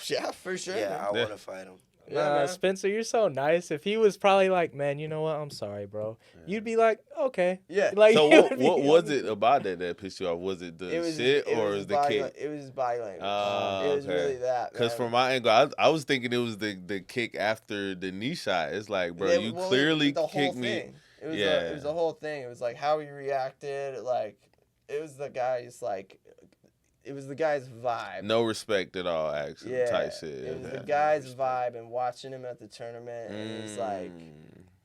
Yeah, for sure. Yeah, I want to fight him. Yeah, Spencer, you're so nice. If he was probably like, man, you know what? I'm sorry, bro. You'd be like, okay. Yeah. Like, so what was it about that pissed you off? Was it the shit or was the kick? It was body language. It was really that. Because from my angle, I was thinking it was the kick after the knee shot. It's like, bro, you clearly kicked me. It was the whole thing. It was like how he reacted. Like it was the guy's like. It was the guy's vibe. No respect at all, actually. Type shit. It was the guy's vibe, and watching him at the tournament, and it's like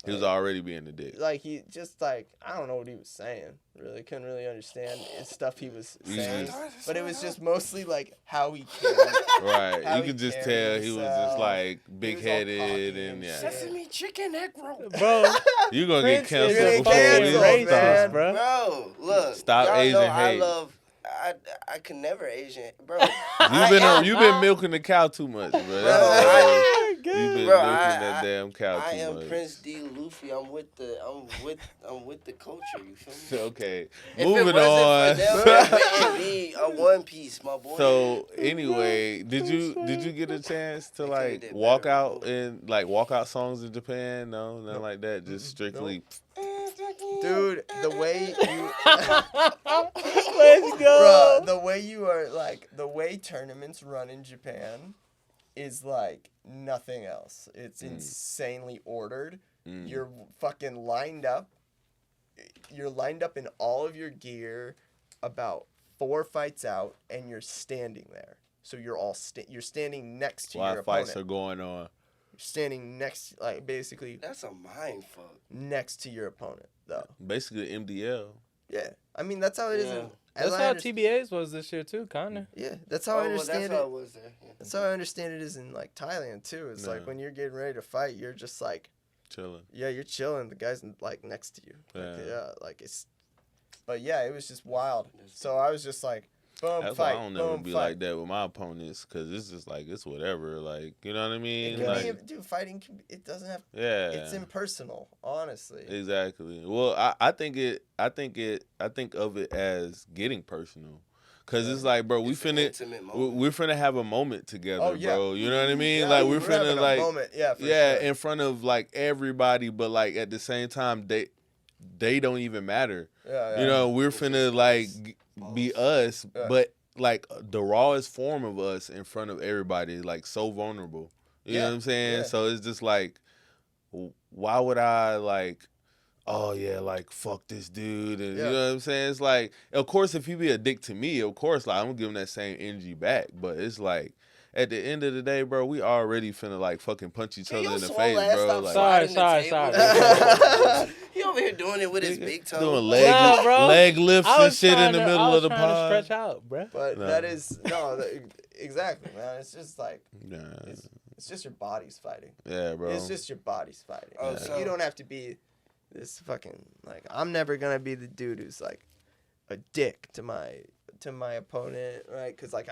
he was already being a dick. Like he just like I don't know what he was saying. Really couldn't really understand stuff he was saying, but it was just mostly like how he came. Right, you could just tell he was just like big headed and Sesame chicken egg roll, bro. You gonna get canceled before racist, bro. Bro, look, stop y'all Asian know hate. I can never Asian, bro. You've been milking the cow too much, bro. You've been milking that damn cow too much. I am Prince D. Luffy. I'm with the culture. You feel me? Okay, if moving on. It'd be a One Piece, my boy. So anyway, did you get a chance to like walk out songs in Japan? No, nothing like that. Just strictly. Dude, the way you let's go. Bro, the way you are like the way tournaments run in Japan is like nothing else. It's insanely ordered. You're fucking lined up. You're lined up in all of your gear about 4 fights out, and you're standing there. So you're all you're standing next to your opponent. While fights are going on. You're standing next, like basically. That's a mind fuck. Next to your opponent, though. Basically MDL. Yeah, I mean that's how it is. That's how TBA's was this year too, kinda. Yeah, that's how I understand that's it. How it was there. Yeah. That's how I understand it is in like Thailand too. It's like when you're getting ready to fight, you're just like chilling. Yeah, you're chilling. The guy's like next to you. Like it's. But yeah, it was just wild. So I was just like, boom, that's fight. Why I don't never be like that with my opponents, because it's just like it's whatever. Like, you know what I mean? Dude, fighting it doesn't have. Yeah. It's impersonal, honestly. Exactly. Well, I think of it as getting personal. Cause it's like, bro, we're finna have a moment together, bro. You know what I mean? Yeah, like we're finna like, moment. Yeah, sure. in front of like everybody, but like at the same time, they don't even matter. Yeah. You know, we're finna like be us, but like the rawest form of us in front of everybody, like so vulnerable. You know what I'm saying? Yeah. So it's just like, why would I like? Oh yeah, like fuck this dude, and you know what I'm saying? It's like, of course, if he be a dick to me, of course, like I'm gonna give him that same energy back. But it's like, at the end of the day, bro, we already finna like fucking punch each other in the face, bro. Like, sorry. He over here doing it with his big toe, doing leg lifts and shit in the middle of the pod. Stretch out, bro. But that is exactly, man. It's just like, it's just your body's fighting. Yeah, bro. It's just your body's fighting. Oh, so you don't have to be this fucking like. I'm never gonna be the dude who's like a dick to my opponent, right? Because like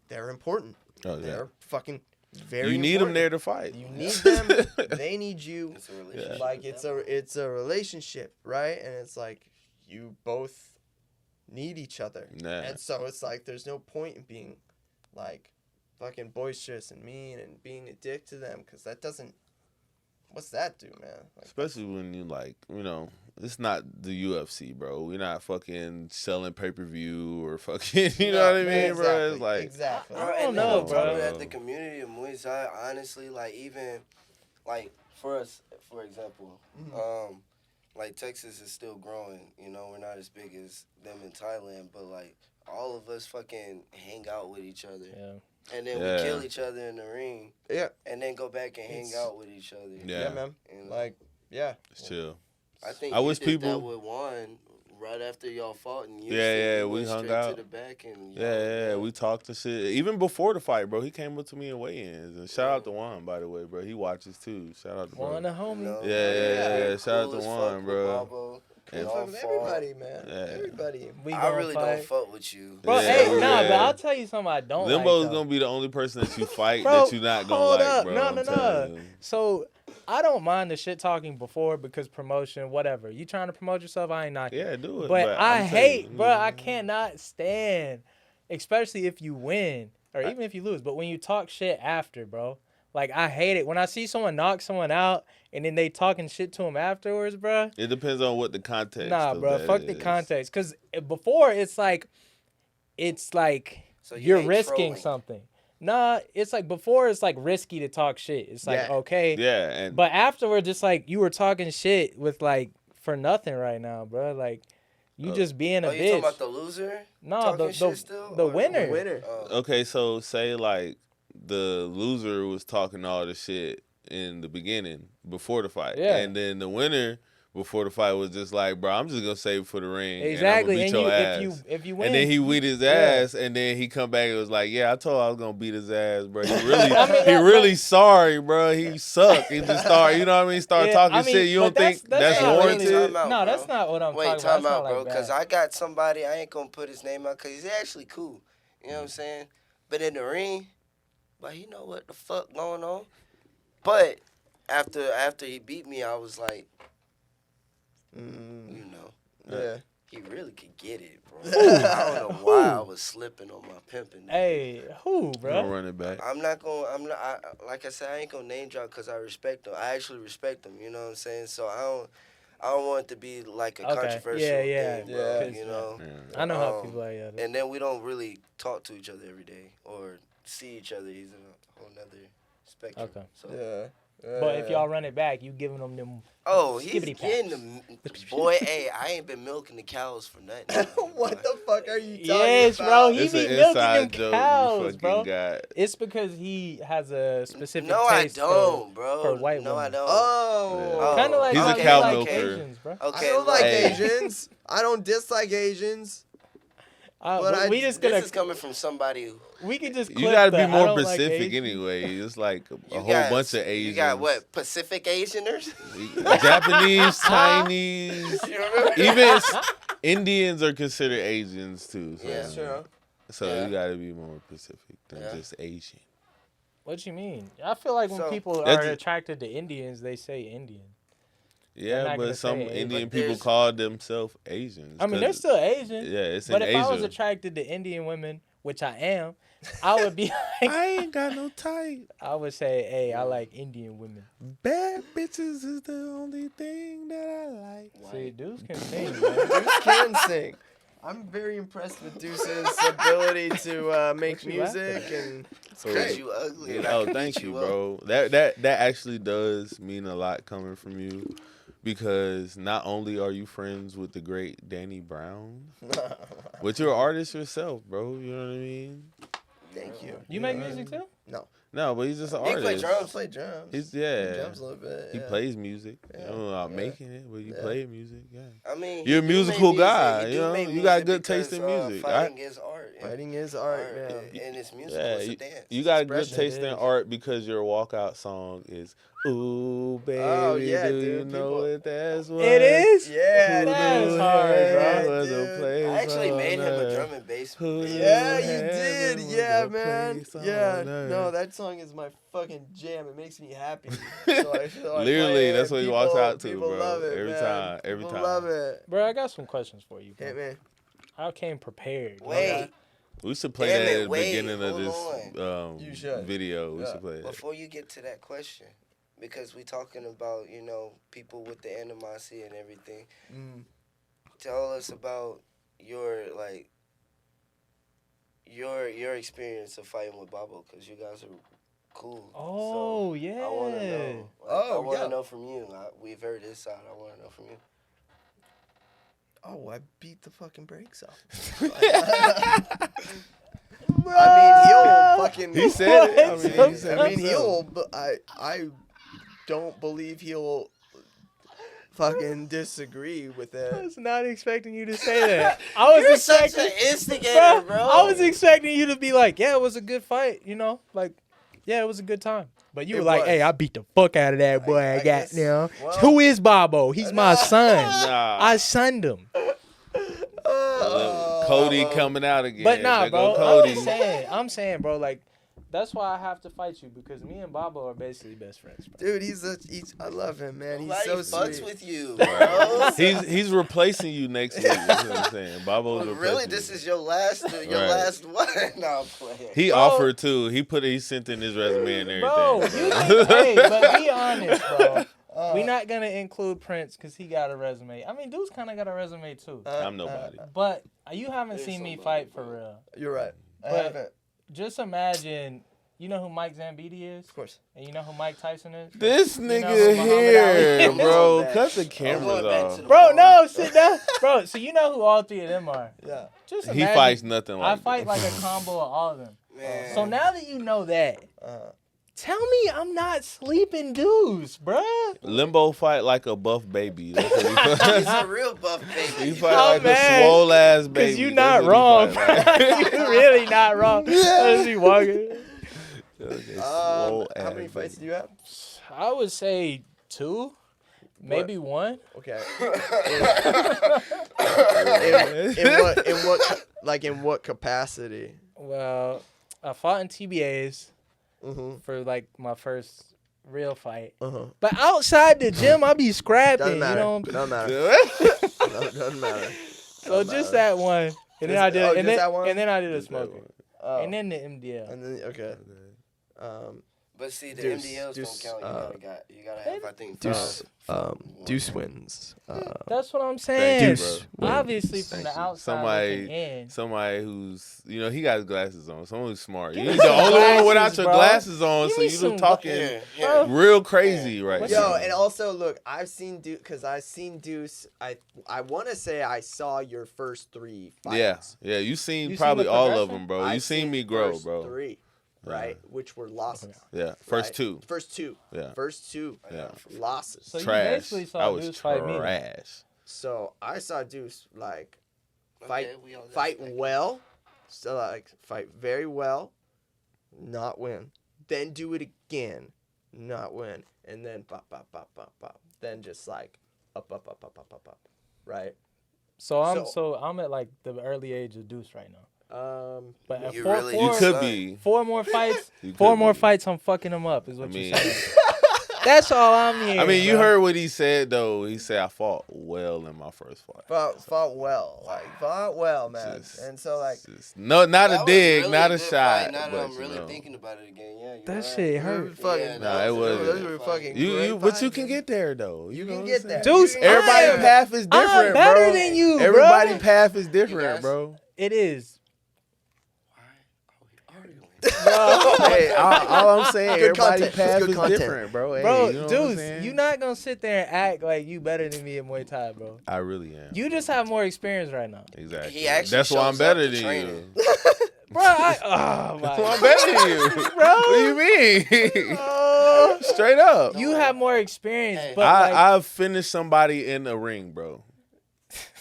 they're important. Oh, yeah. They're fucking very. You need important. them there to fight. You need them. They need you. It's a relationship. Like it's a relationship, right? And it's like you both need each other. Nah. And so it's like there's no point in being like fucking boisterous and mean and being a dick to them, because that doesn't what's that do, man? Like, especially when you like, it's not the UFC, bro. We're not fucking selling pay-per-view or fucking, you know what I mean, exactly, bro? It's like, exactly. I don't know, bro. At the community of Muay Thai, honestly, like even, like for us, for example, like Texas is still growing. You know, we're not as big as them in Thailand, but like all of us fucking hang out with each other. Yeah. And then we kill each other in the ring. Yeah. And then go back and hang out with each other. Yeah, man. You know? Like, yeah. It's chill. I think I wish did people that with Juan right after y'all fought and we hung out to the back and we talked and shit. Even before the fight, bro, he came up to me in weigh-ins. And shout out to Juan, by the way, bro. He watches too. Shout out to Juan, the homie. You know? Yeah. Shout out to Juan, bro. And fuck with everybody, man. Everybody. I really don't fuck with you. Bro, but I'll tell you something I don't Limbo's like, gonna be the only person that you fight that you're not gonna like, bro. No. So I don't mind the shit talking before because promotion, whatever. You trying to promote yourself, I ain't knocking. Yeah, do it. But I hate, bro, I cannot stand, especially if you win or even if you lose. But when you talk shit after, bro, like I hate it. When I see someone knock someone out and then they talking shit to him afterwards, bro. It depends on what the context. Nah, bro, fuck the context. Because before it's like so you're risking trolling. Something. Nah, it's like before it's like risky to talk shit. It's like okay. Yeah. But afterwards, it's like you were talking shit with like for nothing right now, bro. Like you just being a bitch. You talking about the loser? No, the winner. The winner. Okay, so say like the loser was talking all the shit in the beginning before the fight, and then the winner before the fight was just like, bro, I'm just gonna save it for the ring. Exactly. And I'm gonna beat your ass. If you win, and then he beat his ass, and then he come back and was like, yeah, I told I was gonna beat his ass, bro. He really, really sorry, bro. He sucked. He just started, you know what I mean? Start talking shit. You don't think that's warranted? No, that's not what I'm talking about. Wait, time out, bro. Because I got somebody. I ain't gonna put his name out because he's actually cool. You know what I'm saying? But in the ring, but he know what the fuck going on. But after he beat me, I was like, you know, he really could get it, bro. I don't know why I was slipping on my pimping. Hey, who, bro? Don't run it back. Like I said, I ain't gonna name drop because I respect him. I actually respect him. You know what I'm saying? So I don't want it to be like a controversial thing, bro. You know. Yeah. I know how people are. Yeah. And then we don't really talk to each other every day or see each other. He's in a whole nother spectrum. Okay. So. But if y'all run it back, you giving them he's getting them. Boy, hey, I ain't been milking the cows for nothing. What the fuck are you talking yes, about? bro, he be milking them cows, bro. Got. It's because he has a specific taste bro. For white women. I don't. Oh. Kind of like he's a cow like milker. Asians, bro. Okay, I don't like Asians. I don't dislike Asians. But we just this is coming from somebody who... We can just you gotta be more like specific anyway. It's like a whole bunch of Asians. You got what? Pacific Asianers? Japanese, Chinese, even Indians are considered Asians too. So, yeah, sure. So you gotta be more specific than just Asian. What you mean? I feel like when people are attracted to Indians, they say Indian. Yeah, but some Indian people call themselves Asians. I mean, they're still Asian. Yeah, it's but in if Asia. I was attracted to Indian women, which I am, I would be like, I ain't got no type. I would say, hey, I like Indian women. Bad bitches is the only thing that I like. See, dudes can sing, man. Dudes can sing. I'm very impressed with Deuce's ability to make music and it's crazy. You ugly. Oh, thank you, bro. That actually does mean a lot coming from you. Because not only are you friends with the great Danny Brown, but you're an artist yourself, bro. You know what I mean? Thank you. You make music too? No, but he's just an artist. He play drums. He drums a little bit. He plays music. Yeah. I don't know about making it, but you play music. Yeah. I mean, you're a musical guy. You know, you got good taste in music. Fighting is art. Fighting is art, man. And it's musical. It's a dance. You got good taste in art because your walkout song is "Ooh, baby, do you know it? That's what it is." Yeah, that's hard, bro. I actually made him a drum and bass. Yeah, you did. Yeah, man. Yeah. No, that song is my fucking jam. It makes me happy. So I feel like literally, that's what he walks out to, people bro. Love it, every man. time. Love it, bro. I got some questions for you, bro. Hey, man. I came prepared. Wait. We should play that at the beginning of this video. We should play it. Before you get to that question, because we talking about, you know, people with the animosity and everything. Mm. Tell us about your like your experience of fighting with Babo, because you guys are cool. Oh, so yeah. I want to know. I want to know from you. We've heard this side. I want to know from you. Oh, I beat the fucking brakes off. I mean, he'll fucking. He said it. I mean, he'll. But I don't believe he'll fucking disagree with I it. was not expecting you to say that. I was Such expecting, an instigator, bro. I was expecting you to be like, yeah, it was a good fight, you know, like, yeah, it was a good time. But you It were like, was. hey, I beat the fuck out of that boy. I got guess- now. well- Who is Bobo? He's my son. Nah. I shunned him. Cody coming out again. But nah, There bro. go Cody. I'm saying, bro, like, that's why I have to fight you, because me and Bobo are basically best friends, bro. Dude, I love him, man. He's Nobody so fucks sweet. with you, bro. He's replacing you next week. That's what I'm saying. Babo's Well, replacing really, you. this is your last one. No, I'm playing. He Bro. offered to. He sent in his resume and everything. Bro, you think, hey, but be honest, bro. We not gonna include Prince because he got a resume. I mean, dude's kind of got a resume too. I'm nobody. But you haven't There's seen me somebody, fight for bro. real. You're right. I But- haven't. Just imagine, you know who Mike Zambidi is? Of course. And you know who Mike Tyson is? This know nigga who Muhammad here, Ali is? bro. I'm Cut the going cameras back off. to the- Bro, no, sit down. Bro, so you know who all three of them are. Yeah. Just He imagine, fights nothing I like fight that. like a combo of all of them. Man. So now that you know that, Uh, tell me I'm not sleeping dudes, bruh. Limbo fight like a buff baby. That's what He's a real buff he baby. fight I'm like mad, a swole ass baby. Cause you That's not what he wrong, fight bro. like. You really not wrong. As he walking. Swole how ass many fights baby. do you have? I would say 2, maybe 1. Okay. In what capacity? Well, I fought in TBAs Mm-hmm. for like my first real fight. Uh-huh. But outside the gym, I be scrapping, Doesn't matter. you know. Doesn't matter. Doesn't matter. So just that one, and then Just- I did, oh, and just then that one? and then I did a Just that smoking, one. Oh. and then the MDL. And then okay. But see, the Deuce, MDLs Deuce, don't count. You gotta have, I think, Deuce. five. Deuce wins. That's what I'm Thank saying. you, bro. Obviously, from Thank the you. outside looking in. Somebody who's, he got his glasses on. Someone who's smart. Give You me the some only one without glasses, your bro. glasses on, Give so me you some look talking Yeah, Bro. real crazy right What's now. Yo, and also look, I've seen Deuce because I've seen Deuce. I want to say I saw your first 3 fights. Yeah, you seen You seen probably the all of progression? them, bro. I've You seen me grow, first bro. 3, right? Which were losses. Yeah, first right? 2. First 2. Yeah. First 2 Yeah. losses. So you Trash. basically saw I was Deuce fight me then. trash. So I saw Deuce like Okay, we all got fight respect. well, so like fight very well, not win. Then do it again, not win, and then pop, pop, pop, pop, pop. Then just like up, up, up, up, up, up, up. Right. So So- I'm at like the early age of Deuce right now. But at You four, really- You four- could son. be. 4 more fights. You could 4 more be. fights. I'm fucking him up. Is what I you're mean, saying. That's all I'm hearing. I mean, you bro. heard what he said though. He said I fought well in my first fight. fought well, man. Just- And so like No, not That a was dig, really not a good shot. fight. Now that but, I'm really you know. thinking about it again, yeah. You're That right. shit hurt. fucking, Yeah, Nah, it wasn't. Those were fucking. You, great but you fights, can man. get there though. You know can what get I'm there. saying? Deuce, Everybody's I'm- path is different, I'm bro. better than you, bro. Everybody's path is You different, guys- bro. It is. Why are we arguing? Hey, all I'm saying, Good everybody's content. path Good is content. different, bro. Hey, Bro, you know what I'm Deuce, saying? you not gonna sit there and act like you better than me at Muay Thai, bro. I really am. You just have more experience right now. Exactly. He actually That's why I'm shows better up to than training. you. Bro, oh That's why I'm my. better than you. Bro. What do you mean? Oh. Straight up. You have more experience, Hey. but like, I've finished somebody in the ring, bro.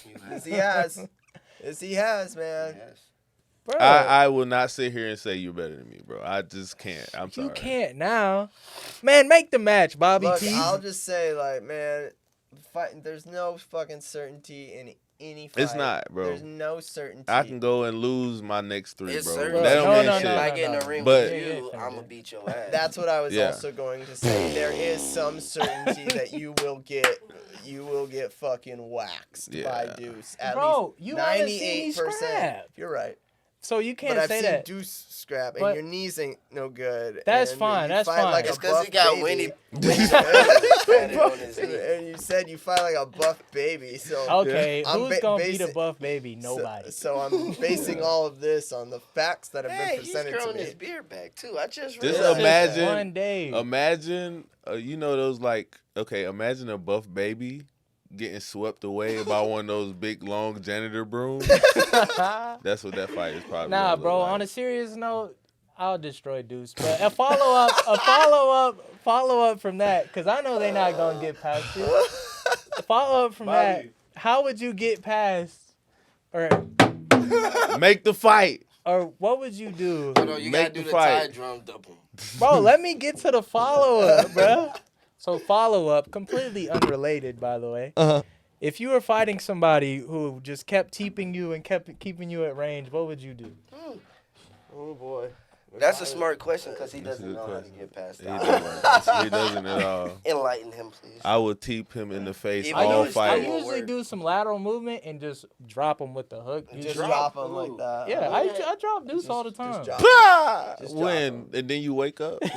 You Yes, he has. Yes, he has, man. Yes. bro, I will not sit here and say you're better than me, bro. I just can't. I'm sorry. you can't now. Man, make the match, Bobby Look, T. I'll just say, like, man, there's no fucking certainty in any fight. It's not, bro. There's no certainty. I can go and lose my next 3, It's bro. certain. That don't No, mean no, shit. no, If I no. get in the ring But- with Yeah, you, yeah, I'm gonna yeah. beat your ass. That's what I was Yeah. also going to say. There is some certainty that you will get fucking waxed by Yeah. Deuce. At Bro, least you haven't seen me 98%. scrap. You're right. So you can't but say I've seen that. Deuce scrap, and But- your knees ain't no good. That's and fine, you that's fight fine. Like It's a because buff he got baby. Winnie and, on his knee. and you said you fight like a buff baby, so Okay, I'm who's gonna beat a basi- buff baby? Nobody. So I'm basing all of this on the facts that have Hey, been he's presented to growing me. his beard back too. I just Just realized. imagine- One day. Imagine, you know those like, okay, imagine a buff baby getting swept away by one of those big long janitor brooms. That's what that fight is probably. Nah, gonna look bro. like. On a serious note, I'll destroy Deuce. But a follow up from that, because I know they're not gonna get past it. A follow up from that. How would you get past, or Make the fight. what would you do, Hold on, you Make gotta do the the fight. tie drum double. bro? Let me get to the follow up, bro. So follow up, completely unrelated, by the way. If you were fighting somebody who just kept teeping you and kept keeping you at range, what would you do? Oh boy. That's a smart question because he That's a doesn't good know how to question. get past He that. doesn't. He doesn't at all. Enlighten him, please. I would teep him in the face Even I, though all it's I fight. won't usually work. do some lateral movement and just drop him with the hook. Just Usually. drop them Ooh. like that. Yeah, I drop Deuce all the time. drop Just drop When 'em. and then you wake up. If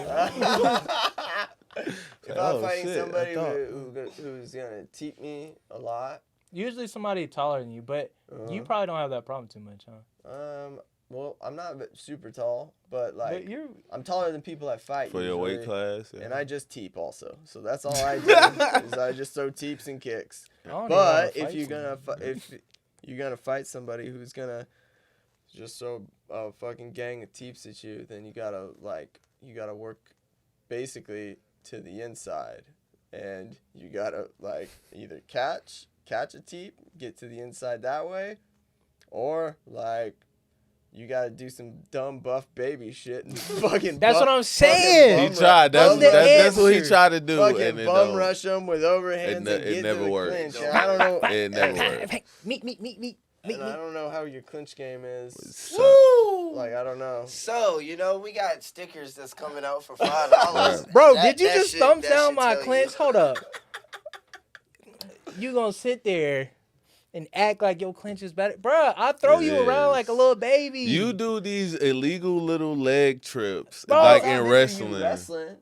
I'm Oh, fighting shit, I somebody thought- who's gonna teep me a lot, Usually somebody taller than you, but you probably don't have that problem too much, huh? well, I'm not super tall, but But like you're I'm taller than people I fight For your weight usually, class. Yeah. and I just teep also. So that's all I do is I just throw teeps and kicks. I don't even wanna But if fight you're someone. gonna if you're gonna fight somebody who's gonna just throw a fucking gang of teeps at you, then you gotta work basically to the inside, and you gotta like either catch a teep, get to the inside that way, or like you gotta do some dumb buff baby shit and fucking. That's what I'm fucking saying. He tried. That's Bum the that's what he answer. tried to do, Fucking and it bum don't- rush them with overhands It and ne- it get never to the worked. clinch. And I don't know. It never worked. Meet. And I don't know how your clinch game is. Suck. Woo! Like I don't know. So, we got stickers that's coming out for $5. Bro, That- did you that just should- thumbs that down should my tell clinch? you. Hold up. You gonna sit there and act like your clinch is better? Bruh, I throw It you around is. like a little baby. You do these illegal little leg trips, Bro, like stop in You wrestling.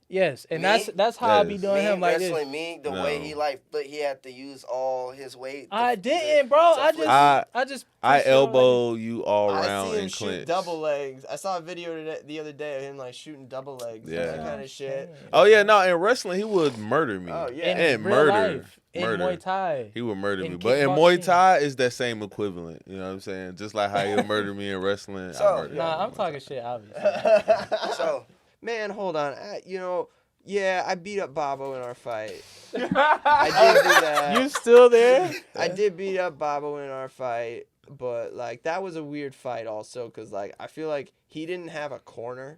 Yes, and Me? that's how I be Yes. doing him like this. wrestling me the way he No. but he had to use all his weight. I to didn't, bro. to I flip. just I pushed you over like elbow you all I around see him and shoot clinch. double legs. I saw a video the other day of him like shooting double legs. Yeah. And that kind of shit. Oh yeah, no, in wrestling he would murder me. Oh, yeah. in and real murder, life, murder. in Muay Thai. He would murder In me. But in kickboxing. Muay Thai, it's that same equivalent. You know what I'm saying? Just like how he'll murder me in wrestling. So, I murder him Nah, in I'm Muay talking Thai. shit, obviously. So, Man, hold on. I beat up Bobo in our fight. I did do that. You still there? I did beat up Bobo in our fight, but like that was a weird fight also because like I feel like he didn't have a corner,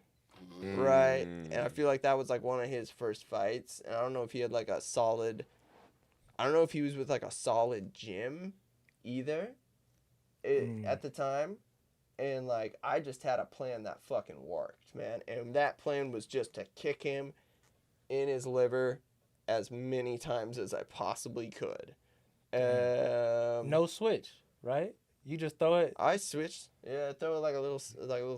right? And I feel like that was like one of his first fights, and I don't know if he had like a solid. I don't know if he was with like a solid gym, either, at the time, and like I just had a plan that fucking worked, man, and that plan was just to kick him in his liver as many times as I possibly could. No switch, right? You just throw it. I switched. Yeah, throw it like a little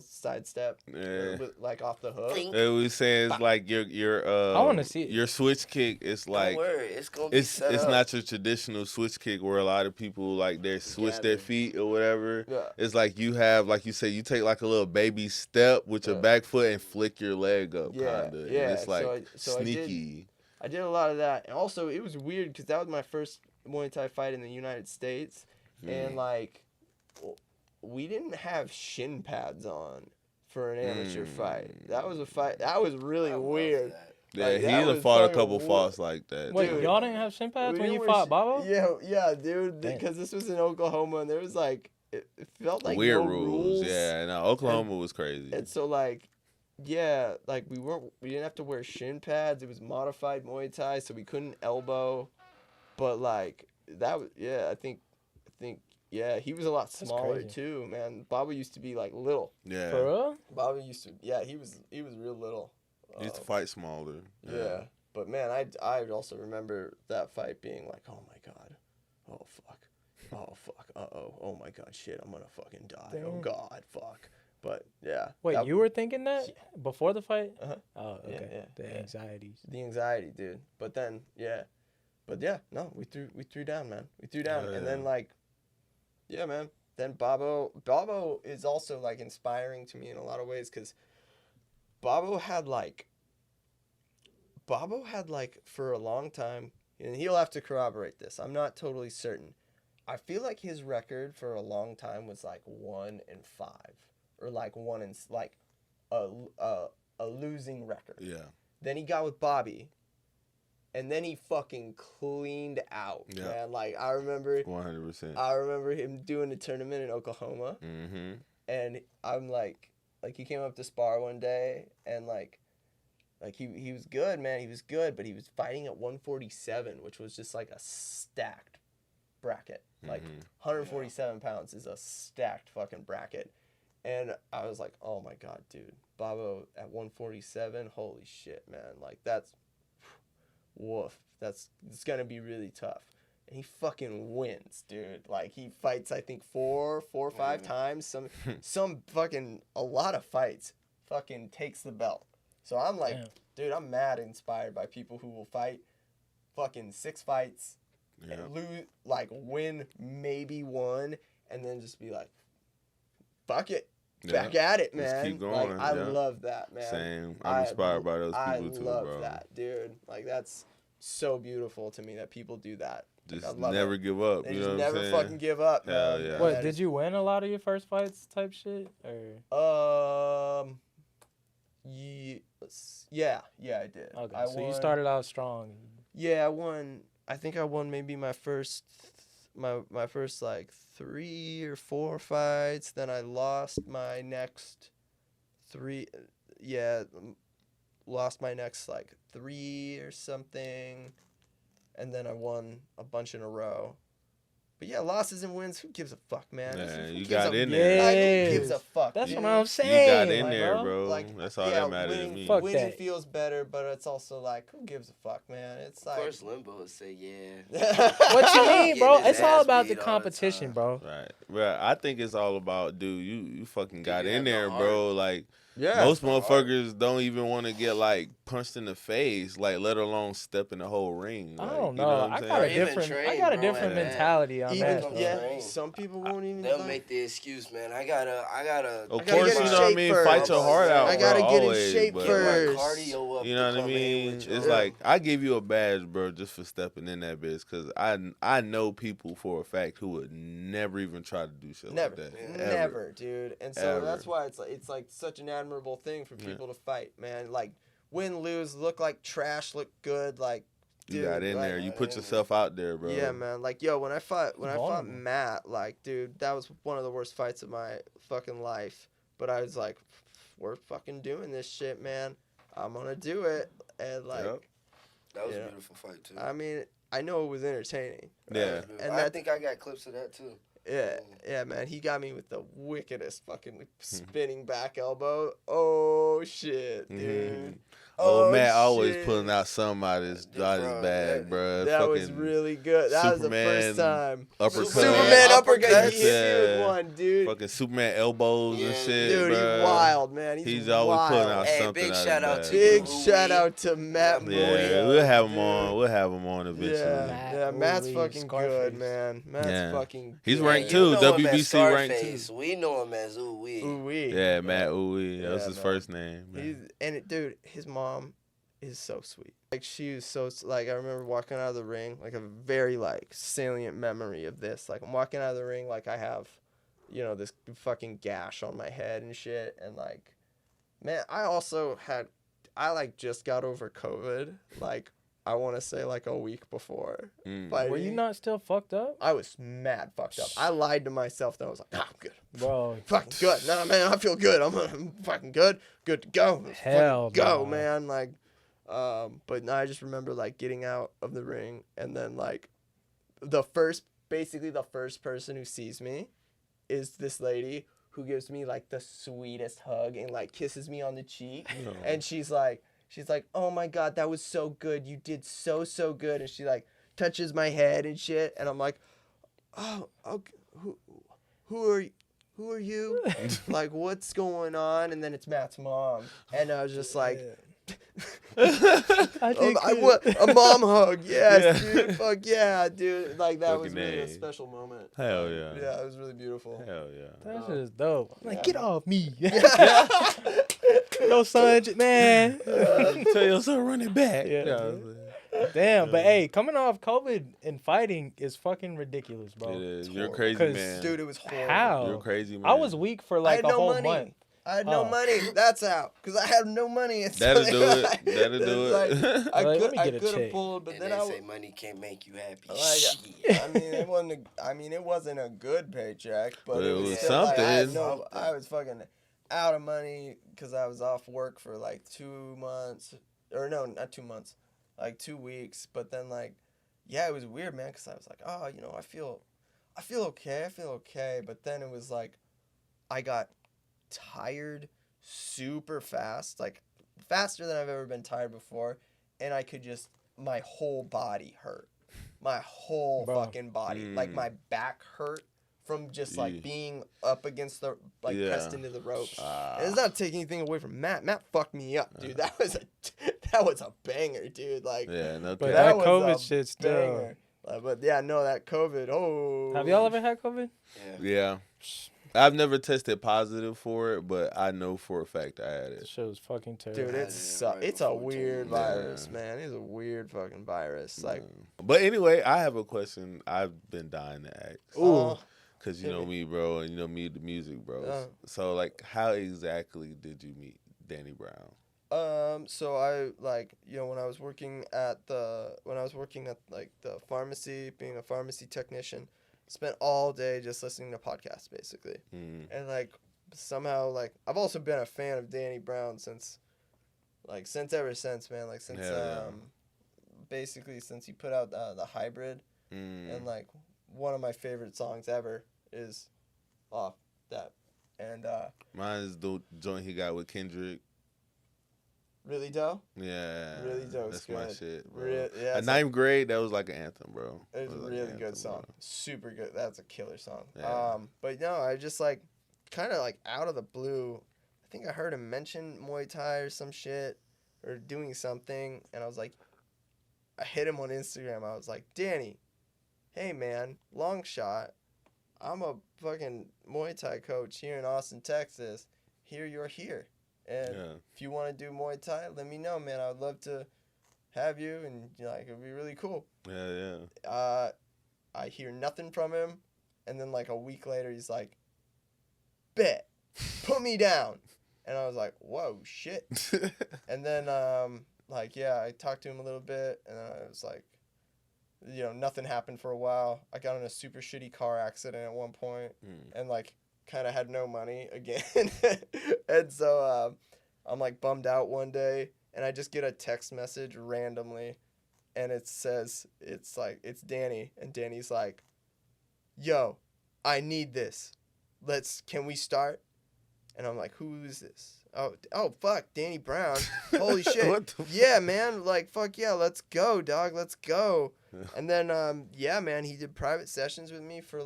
sidestep. Yeah. Like off the hook. Blink. It was saying it's like your I wanna see it. Your switch kick is like don't worry, it's gonna be it's set it's up. not your traditional switch kick where a lot of people like they switch their Gather. feet or whatever. Yeah. It's like you have, like you say, you take like a little baby step with your back foot and flick your leg up, Yeah, kinda. yeah, And it's like so I did- sneaky. I did a lot of that, and also it was weird because that was my first Muay Thai fight in the United States, and like we didn't have shin pads on for an amateur fight. That was a fight. That was really I love weird. that. Yeah, Like, he that done was fought a fucking couple wa- fights like that. Wait, too. y'all didn't have shin pads We when you didn't fought wear Babo? Yeah, dude. Damn. Because this was in Oklahoma, and there was like it felt like Weird no rules. Yeah, no, Oklahoma was crazy. And so like, yeah, like we didn't have to wear shin pads. It was modified Muay Thai, so we couldn't elbow. But like that was I think yeah, he was a lot smaller crazy. too, man. Bobby used to be like little. Yeah, For real? Bobby used to he was real little. he used to fight smaller. Yeah. But man, I also remember that fight being like, oh my god, oh fuck, oh fuck, oh my god, shit, I'm gonna fucking die. Damn. Oh god, fuck. But yeah. Wait, you were thinking that before the fight? Uh-huh. Oh, okay. Yeah, The anxieties. The anxiety, dude. But then, no, we threw down, man. We threw down, and then like, yeah, man. Then Babo is also like inspiring to me in a lot of ways, because Babo had like for a long time, and he'll have to corroborate this. I'm not totally certain. I feel like his record for a long time was like 1-5, or like a losing record. Yeah. Then he got with Bobby, and then he fucking cleaned out, man. Like, I remember 100%. I remember him doing a tournament in Oklahoma, and I'm like he came up to spar one day, and like he was good, man. He was good, but he was fighting at 147, which was just like a stacked bracket. Like 147 pounds is a stacked fucking bracket. And I was like, oh my god, dude. Babo at 147, holy shit, man. Like, that's, woof. It's gonna be really tough. And he fucking wins, dude. Like, he fights, I think, four or five times. Some fucking, a lot of fights. Fucking takes the belt. So I'm like, dude, I'm mad inspired by people who will fight fucking 6 fights, and lose, like, win maybe 1, and then just be like, fuck it. Back at it, man. Just keep going. Like, I love that, man. Same. I'm inspired by those people too, bro. I love that, dude. Like, that's so beautiful to me that people do that. Just never give up. They you just know never what I'm fucking give up, man. Hell yeah. What, did you win a lot of your first fights type shit? Or yeah, I did. Okay, so you started out strong. Yeah, I think I won maybe my first like 3 or 4 fights. Then I lost my next 3. Yeah, lost my next like 3 or something, and then I won a bunch in a row. But yeah, losses and wins, who gives a fuck, man? Yeah, Who you gives got a- in there. Like, who gives a fuck? That's dude? what I'm saying. You got in like, there, bro. Like, That's all that matters to me. Fuck winning that. feels better, but it's also like, who gives a fuck, man? It's like, First Limbo would say, yeah. What you mean, bro? Getting his It's all ass about beat the all competition, time. bro. Right. Bro, I think it's all about, dude, you fucking got you in have the there, heart. bro. Like, yeah. most motherfuckers don't even want to get, like, punched in the face, like, let alone step in the whole ring. I Like, don't you know. what I'm I saying? got a Even different. train, I got a bro, different like that. mentality on Even, that. Bro. yeah, some people won't even. They'll like- make the excuse, man. I gotta. Of gotta course, get you in know what I shape mean? first. Fight your heart out, I bro, gotta get in always, shape but, first. My cardio up you know to what I come in mean? with your- It's like, I give you a badge, bro, just for stepping in that bitch, because I know people for a fact who would never even try to do shit Never, like that. Yeah. Ever. never, dude. And so Ever. that's why it's like such an admirable thing for people to fight, man. Like, win, lose, look like trash, look good, like. You Dude, got in like, there. You put yourself out there, bro. Yeah, man. Like, yo, when I fought Vulnerable. Matt, like, dude, that was one of the worst fights of my fucking life. But I was like, we're fucking doing this shit, man. I'm gonna do it. And like, Yep. That was Yeah. a beautiful fight too. I mean, I know it was entertaining. Yeah. And I that- think I got clips of that too. Yeah, man. He got me with the wickedest fucking spinning back elbow. Oh shit, dude. Oh, Matt always shit. pulling out something out his bag, bro. That was Fucking really good. That was the first time. uppercut. Superman uppercut. He hit me Yeah. with one, dude. Fucking Superman elbows and Yeah. shit, Dude, bro. he's wild, man. He's always wild. pulling out Hey, something big out shout his out bag, to Big bro. Muay. shout out to Matt Yeah, Yeah, Muay, we'll have him dude. on. We'll have him on eventually. Yeah, Matt's Ooh-wee, fucking Scarface. good, man. Matt's Yeah. fucking He's good. ranked You too. know him as WBC ranked Scarface. too. We know him as Ooh Wee. Ooh-wee. Yeah, Matt Uwe. That was Yeah, his man. first name. man. Dude, his mom is so sweet. Like, she was so, like, I remember walking out of the ring, like, a very, like, salient memory of this. Like, I'm walking out of the ring, like, I have, you know, this fucking gash on my head and shit. And, like, man, I, like, just got over COVID. Like, I want to say, like, a week before. Were you not still fucked up, I was mad fucked up. I lied to myself that I was like, I'm good. bro? Fucking good. Nah, man, I feel good. I'm fucking good. Good to go. Let's Hell fucking go, no. man. Like, but no, I just remember, like, getting out of the ring, and then, like, basically the first person who sees me is this lady who gives me, like, the sweetest hug and, like, kisses me on the cheek. No. And she's like, oh my God, that was so good. You did so good. And she, like, touches my head and shit. And I'm like, oh, okay, who are you? Like, what's going on? And then it's Matt's mom, and I was just like, what a mom hug, yes, dude, fuck yeah, dude, like that was really a special moment. Hell yeah. Yeah, it was really beautiful. Hell yeah. That shit is dope. I'm like, get off me. Yeah. Yo, son, man. Tell your son run it back. Yeah. Damn, but hey, coming off COVID and fighting is fucking ridiculous, bro. It is. You're crazy, man. Dude, it was horrible. How? You're crazy, man. I was weak for like a whole month. I had no money. That's how. Because I had no money. That'll do it. That'll do it. Like, I Like, could have pulled, but and then they I say money can't make you happy. I mean, it wasn't a good paycheck, but it was still, something. Like, I was fucking out of money because I was off work for like 2 months, or no, not 2 months, like 2 weeks. But then like, yeah, it was weird, man, because I was like, oh, you know, I feel okay. But then it was like, I got tired super fast, like faster than I've ever been tired before, and I could just, my whole body hurt, my whole fucking body, like my back hurt from just like being up against the, like pressed into the ropes. And it's not taking anything away from Matt. Matt fucked me up, dude. That was a banger, dude. Like, no, but that COVID shit still. But yeah, no, that COVID. Oh, have y'all ever had COVID? Yeah. I've never tested positive for it, but I know for a fact I had it. That shit was fucking terrible. Dude, it's a weird virus, man. It's a weird fucking virus. Like, but anyway, I have a question I've been dying to ask. Ooh. Because you know me, bro, and you know me, the music bros. So, like, how exactly did you meet Danny Brown? So I, like, you know, when I was working at like the pharmacy, being a pharmacy technician, spent all day just listening to podcasts, basically. And like, somehow, like, I've also been a fan of Danny Brown since ever since, man. Like, since basically since he put out the Hybrid, and like one of my favorite songs ever is off that. And mine is the joint he got with Kendrick. Really dope? Yeah. Really dope. That's my shit, bro. Yeah, in ninth grade, that was like an anthem, bro. It's a really good song. Bro. Super good. That's a killer song. Yeah. But no, I just like, kind of like out of the blue, I think I heard him mention Muay Thai or some shit, or doing something, and I was like, I hit him on Instagram. I was like, Danny, hey man, long shot. I'm a fucking Muay Thai coach here in Austin, Texas. You're here. And if you want to do Muay Thai, let me know, man. I would love to have you, and like, it'd be really cool. I hear nothing from him, and then like a week later, he's like, bet, put me down. And I was like, whoa, shit. And then I talked to him a little bit, and I was like, you know, nothing happened for a while. I got in a super shitty car accident at one point, and like, kind of had no money again. And so I'm like bummed out one day, and I just get a text message randomly, and it says, it's Danny, and Danny's like, yo, I need this, can we start? And I'm like, who is this? Oh fuck, Danny Brown. Holy shit. Yeah, man, like, fuck yeah, let's go, dog, let's go. And then yeah, man, he did private sessions with me for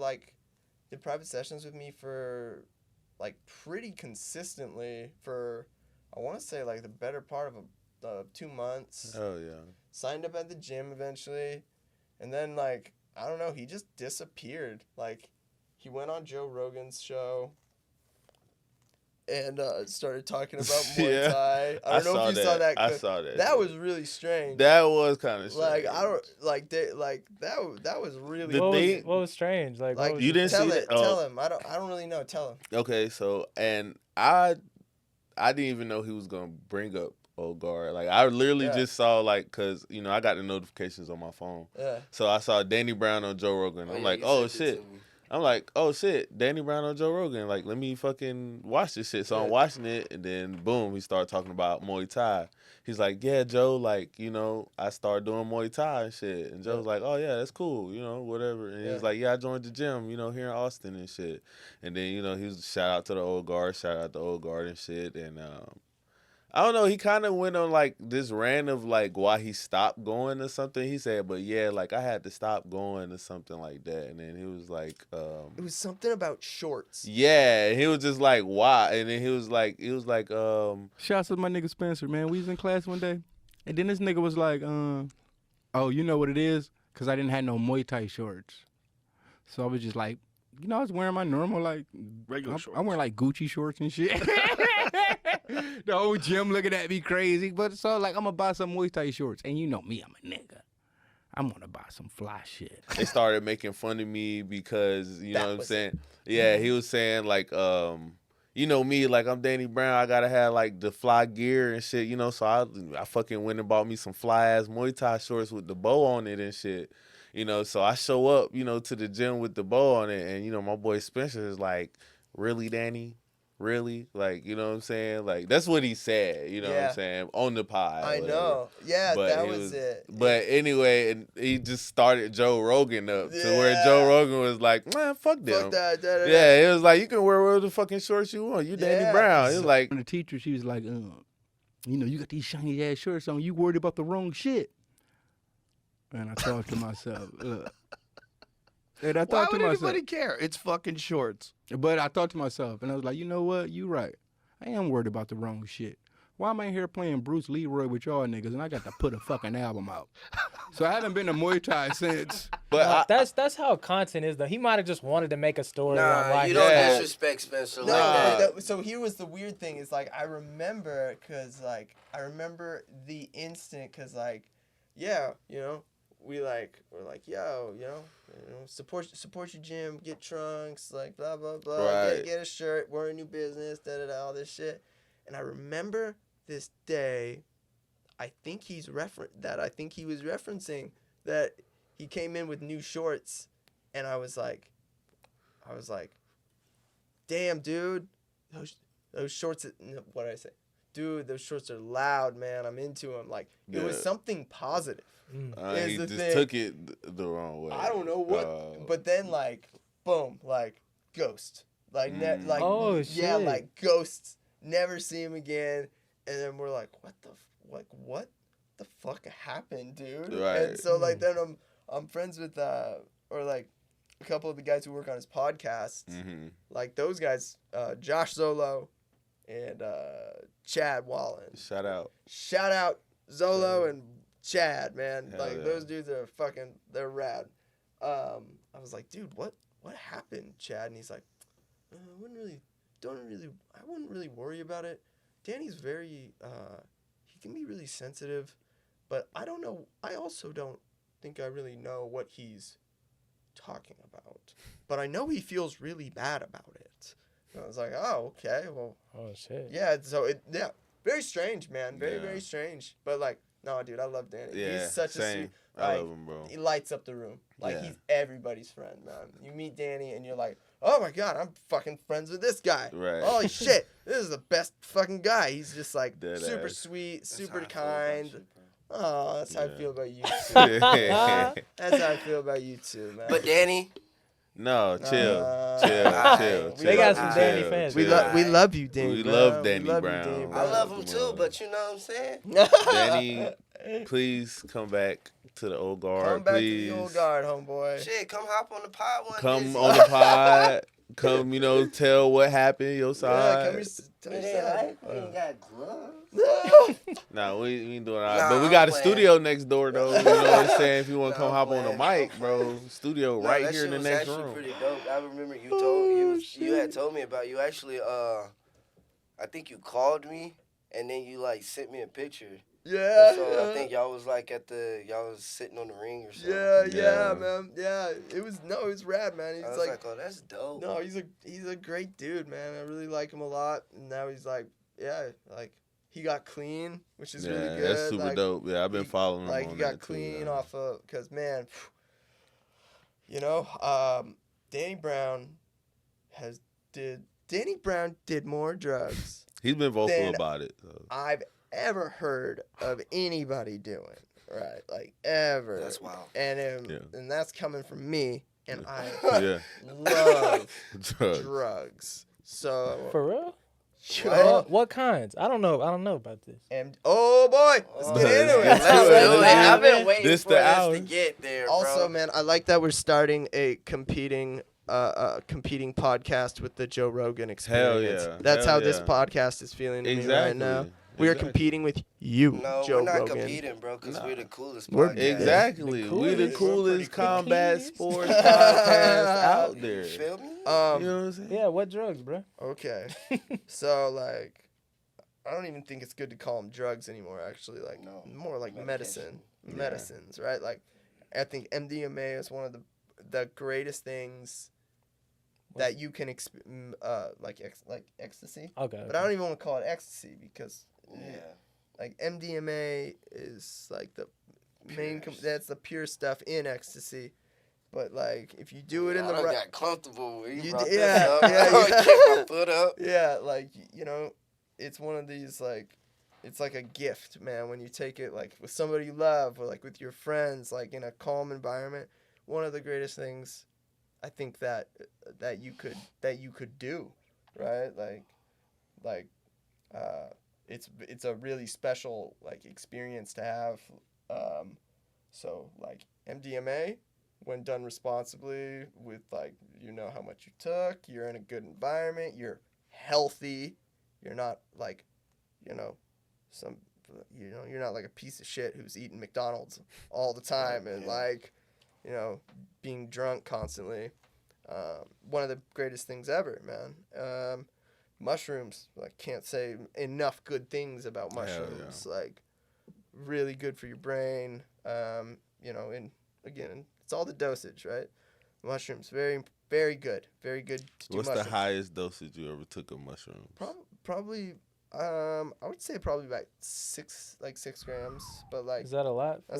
pretty consistently for, I want to say, like, the better part of 2 months. Oh, yeah. Signed up at the gym eventually. And then, like, I don't know, he just disappeared. Like, he went on Joe Rogan's show and started talking about Muay Thai. I don't know if you saw that. I saw that. That was really strange. That was kind of strange. Like, I don't, like, that was really. What was strange? Like you didn't see it? Tell him. I don't really know. Tell him. Okay, so, and I didn't even know he was gonna bring up Old Guard. Like, I literally just saw, like, cause you know I got the notifications on my phone. Yeah. So I saw Danny Brown on Joe Rogan. I'm like, oh shit. I'm like, oh shit, Danny Brown on Joe Rogan. Like, let me fucking watch this shit. So I'm watching it, and then boom, he started talking about Muay Thai. He's like, yeah, Joe, like, you know, I started doing Muay Thai and shit. And Joe's like, oh yeah, that's cool, you know, whatever. And he was like, yeah, I joined the gym, you know, here in Austin and shit. And then, you know, he was shout out to the Old Guard and shit. And I don't know. He kind of went on like this rant of like why he stopped going or something. He said, but yeah, like I had to stop going or something like that. And then he was like, it was something about shorts. yeah. And he was just like, why? And then he was like, Shouts to my nigga Spencer, man. We was in class one day, and then this nigga was like, oh, you know what it is? Because I didn't have no Muay Thai shorts. So I was just like, I was wearing my normal, like, regular shorts. I'm wearing, like, Gucci shorts and shit. The whole gym looking at me crazy. But so, like, I'm going to buy some Muay Thai shorts. And you know me, I'm a nigga. I'm going to buy some fly shit. they started making fun of me because, you know what I'm saying? Yeah, he was saying, like, you know me, like, I'm Danny Brown. I got to have, like, the fly gear and shit, you know? So I fucking went and bought me some fly-ass Muay Thai shorts with the bow on it and shit. You know, so I show up, you know, to the gym with the bow on it. And, you know, my boy Spencer is like, really, Danny? Really? Like, you know what I'm saying? Like, that's what he said, you know what I'm saying? On the pod. I know. Yeah, but that was it. But anyway, and he just started Joe Rogan up to where Joe Rogan was like, man, fuck them. Fuck that. Yeah, it was like, you can wear whatever the fucking shorts you want. You Danny Brown. It was like. The teacher, she was like, you know, you got these shiny ass shorts on. You worried about the wrong shit. And I thought to myself, look. And I thought Why to would myself, anybody care? It's fucking shorts. But I thought to myself, and I was like, you know what? You right. I am worried about the wrong shit. Why am I here playing Bruce Leroy with y'all niggas and I got to put a fucking album out? So I haven't been to Muay Thai since. But that's how content is though. He might have just wanted to make a story. Nah, you don't disrespect Spencer like that. So here was the weird thing is like I remember the instant because like yeah, you know, we're like, yo, you know, support your gym, get trunks, like blah blah blah, right. get a shirt, we're a new business, all this shit. And I remember this day, I think he was referencing that he came in with new shorts, and I was like, damn, dude, those shorts. What did I say? Dude, those shorts are loud, man. I'm into them. Like it was something positive. He just took it the wrong way. I don't know what, but then like, boom, like ghost, like oh shit, yeah, like ghosts. Never see him again, and then we're like, what the fuck happened, dude? Right. And so like then I'm friends with or like a couple of the guys who work on his podcast, like those guys, Josh Zolo, and Chad Wallen. Shout out Zolo and Chad, man. Hell like yeah. those dudes are they're rad. I was like, dude, what happened, Chad? And he's like, I wouldn't really worry about it. Danny's very he can be really sensitive, but I don't know. I also don't think I really know what he's talking about. But I know he feels really bad about it. And I was like, oh, okay, well. Oh shit. Yeah. So very strange, man. Very strange. But like, no, dude, I love Danny. Yeah, he's such same. a sweet. I love him, bro. He lights up the room. Like he's everybody's friend, man. You meet Danny and you're like, oh my god, I'm fucking friends with this guy. Right. Holy shit, this is the best fucking guy. He's just like Dead super ass. sweet, super kind. Oh, that's how I feel about you too. Yeah. That's how I feel about you too, man. But Danny, No, chill. They got some Danny fans. We love you, Danny. We Brown. love Danny We love you, Brown. Danny I Brown. love him too, but you know what I'm saying? Danny, please come back to the old guard. Come back please. to the old guard, homeboy. Shit, come hop on the pod one Come day. on the pod. Come, you know, tell what happened, your Yeah, side. come tell It your ain't side. like we ain't got gloves. Nah, we ain't doing all Nah, right. But we I'm got a playing. studio next door, though. You know what I'm saying? If you want to Nah, come I'm hop on the playing. mic, bro. Studio No, right that here in shit the was next actually room. pretty dope. I remember you had told me about you actually I think you called me and then you like sent me a picture. Yeah. So I think y'all was like y'all was sitting on the ring or something. Yeah, Yeah. man. Yeah, it was rad, man. I He's was like, oh, that's dope. no, he's a great dude, man. I really like him a lot. And now he's like, yeah, like he got clean, which is really good. That's super like, dope. Yeah, I've been following him Like on he got that, clean too, off of, cause man, you know, Danny Brown did more drugs He's been vocal Then about it. So. I've ever heard of anybody doing, right? Like ever. That's wild. And that's coming from me, and I Yeah. love Drugs. drugs. So For real? What kinds? I don't know about this. And oh boy, let's get into it. Let's do it. I've been waiting This for the us hour. to get there, Also, bro. man, I like that we're starting a competing podcast with the Joe Rogan Experience. Hell yeah. That's Hell how this yeah. podcast is feeling to me right now. Exactly. We are Exactly. competing with you, No, Joe we're not Rogan. competing, bro, because we're the coolest We're- podcast. Exactly. The We the coolest. coolest We're pretty combat cool. sports podcast out there. You feel me? You know what I'm saying? Yeah, what drugs, bro? Okay. So, like, I don't even think it's good to call them drugs anymore, actually. Like, No. more like Medication. medicines, right? Like, I think MDMA is one of the greatest things that you can, like ecstasy. Okay. But I don't even want to call it ecstasy because, Yeah. like, MDMA is, like, the main, Pure that's the pure stuff in ecstasy. But, like, if you do it in the I right... got comfortable when you You brought d- this yeah, up. yeah, I yeah. kicked my foot up. Yeah, like, you know, it's one of these, like, it's like a gift, man, when you take it, like, with somebody you love or, like, with your friends, like, in a calm environment. One of the greatest things I think that you could do, right? It's a really special, like, experience to have. So, like, MDMA, when done responsibly with, like, you know how much you took, you're in a good environment, you're healthy, you're not, like, you know, you're not like a piece of shit who's eating McDonald's all the time and, like, you know, being drunk constantly. One of the greatest things ever, man. Mushrooms, like, can't say enough good things about mushrooms. Like, really good for your brain. You know, and again, it's all the dosage, right? Mushrooms, very, very good. Very good to do What's mushrooms. the highest dosage you ever took of mushrooms? Probably, I would say probably about 6 grams, but, like, Is that a lot? For...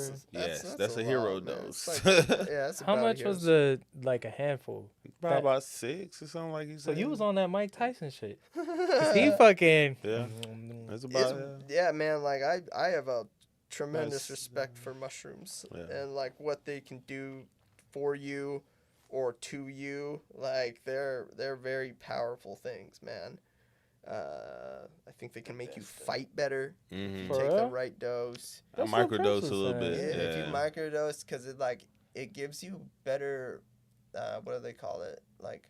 That's a hero lot, man. dose. It's like, yeah, that's How about a much was hero's- like a handful? Probably about 6 or something like you So said. you was on that Mike Tyson shit. 'Cause he fucking. Yeah. That's It's, about yeah, man, like, I have a tremendous Nice. respect for mushrooms Yeah. and, like, what they can do for you or to you. Like, they're very powerful things, man. I think they can make you fight better. Mm-hmm. For Take the real? right dose. I That's what microdose Prince a little was bit. saying. Yeah, if you Yeah. microdose, because it gives you better, what do they call it? Like,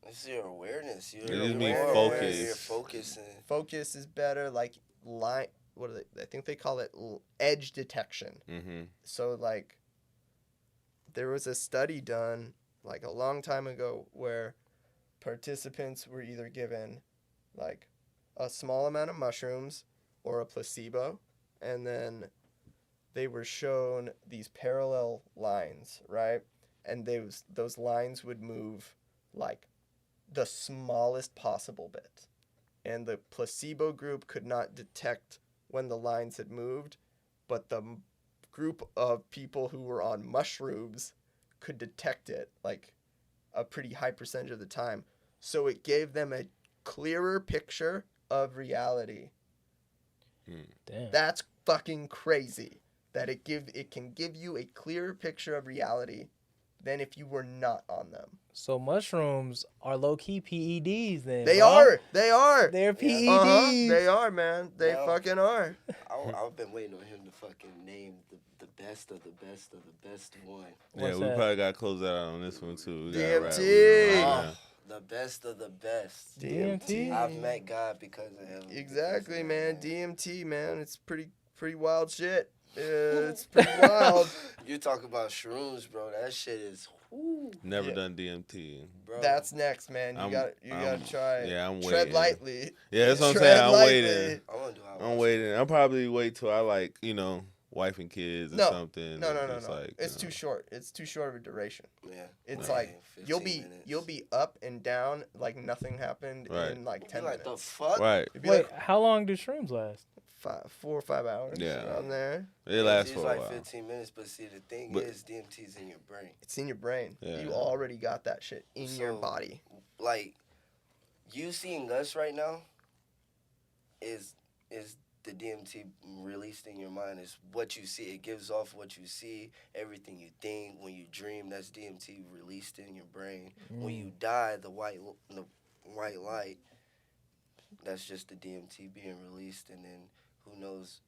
It's your awareness. You're It just more means aware, focus. You're focusing. focus is better. Like, line, what do they? I think they call it edge detection. Mm-hmm. So, like, there was a study done, like, a long time ago where participants were either given, like, a small amount of mushrooms or a placebo, and then they were shown these parallel lines, right? And those lines would move, like, the smallest possible bit. And the placebo group could not detect when the lines had moved, but the group of people who were on mushrooms could detect it, like, a pretty high percentage of the time. So it gave them a clearer picture of reality. Damn. That's fucking crazy. That it can give you a clearer picture of reality than if you were not on them. So mushrooms are low key PEDs then. They bro. are. They are. They're PEDs. They are, man. They Yeah. fucking are. I've been waiting on him to fucking name the best of the best of the best one. Yeah, What's we that? probably got to close that out on this one, too. We gotta DMT. wrap it up. Oh, the best of the best. DMT. I've met God because of him. Exactly, man. DMT, man. It's pretty wild shit. It's pretty wild. You talk about shrooms, bro. That shit is whoo, Never Yeah. done DMT. bro. That's next, man. You I'm- gotta try. Yeah, I'm Tread waiting. lightly. Yeah, that's what I'm Tread saying. I'm lightly. waiting. I want to do I'm waiting. I'll probably wait till I, like, you know, wife and kids or No. something. No. and just, like, It's you too know. short. It's too short of a duration. Yeah. It's Right. like 15 minutes. you'll be up and down like nothing happened Right. in like You 10 like the minutes. fuck? Right. You'd be Wait, like how long do shrooms last? 4 or 5 hours. Yeah. Around there. It lasts It's for a like while. 15 minutes, but see, the thing But- is, DMT's in your brain. It's in your brain. Yeah. You already got that shit in your So- body. Like, you seeing us right now is the DMT released in your mind. Is what you see. It gives off what you see, everything you think. When you dream, that's DMT released in your brain. When you die, the white light that's just the DMT being released, and then who knows,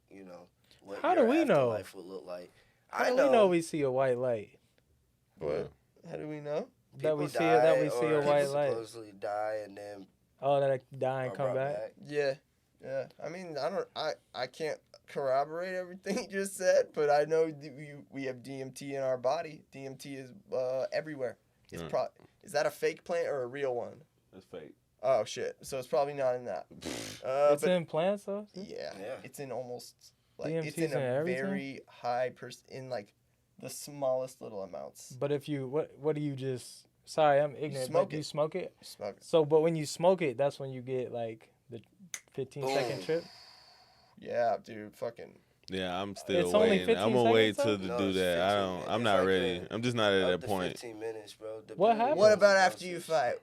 what How do your we know? afterlife will look like. How do we know we see a white light? What? How do we know? That we People see that we die, see a or white people light. supposedly die and then Oh, that I die and are come brought back. Yeah. I mean, I can't corroborate everything you just said, but I know we have DMT in our body. DMT is everywhere. It's is that a fake plant or a real one? It's fake. Oh shit! So it's probably not in that. It's in plants though. Yeah. Yeah. It's in almost like DMT's it's in in a everything? very high in like the smallest little amounts. But if you what do you just? Sorry, I'm ignorant. smoke but it. you smoke it. Smoke it. So, but when you smoke it, that's when you get like the 15-second Boom. trip. Yeah, dude. Fucking. Yeah, I'm still It's only waiting. 15 I'm gonna wait seconds, to though? do No, it's that. 15 I'm minutes. not It's like ready. I'm just not at up that to point. 15 minutes, bro. What happened? What about after you fight?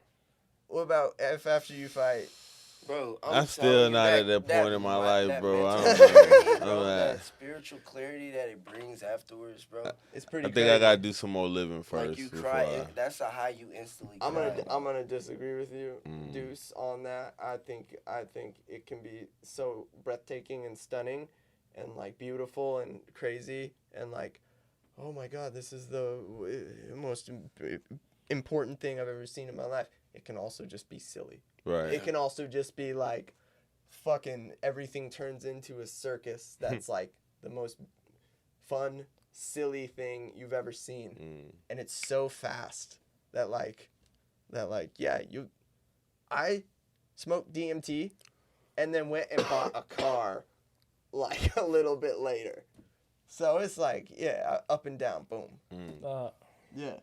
What about if after you fight? Bro, I'm still not at that point in my life, that bro. I mental don't know. clarity, bro, I'm that not. spiritual clarity that it brings afwards, bro. It's pretty. I think I gotta do some more living first. Like you before cry, that's a high you instantly cry. I'm gonna disagree with you, Mm. Deuce, on that. I think it can be so breathtaking and stunning, and like beautiful and crazy and like, oh my God, this is the most important thing I've ever seen in my life. It can also just be silly. Right. It can also just be like, fucking everything turns into a circus. That's like the most fun, silly thing you've ever seen, and it's so fast that I smoked DMT, and then went and bought a car, like a little bit later. So it's like up and down, boom. Yeah.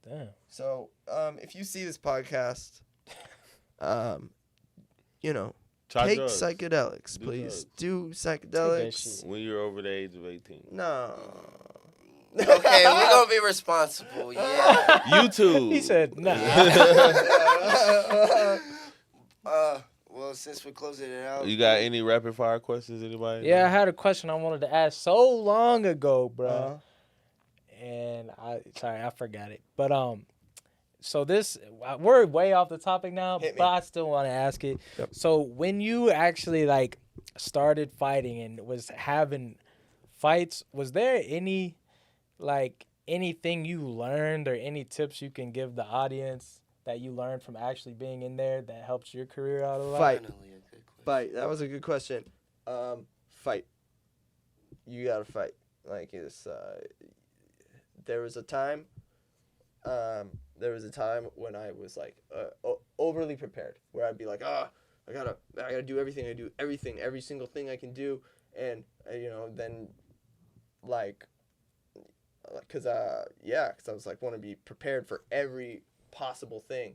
Damn. So if you see this podcast, Try take drugs. psychedelics, Do please. drugs. Do shit. psychedelics. When you're over the age of 18. No. Okay, we're gonna be responsible. Yeah. YouTube. He said, nah. Well, since we're closing it out, You got any rapid fire questions, anybody? Yeah, I had a question I wanted to ask so long ago, bro. Uh-huh. And I forgot it. But so we're way off the topic now, Hit me. but I still want to ask it. Yep. So when you actually like started fighting and was having fights, was there anything you learned or any tips you can give the audience that you learned from actually being in there that helps your career out a lot? Fight. Finally, a good question. Fight. That was a good question. Fight. You gotta fight. Like there was a time when I was like overly prepared, where I'd be like, I gotta do everything. I do every single thing I can do, and then like, cause I was like want to be prepared for every possible thing,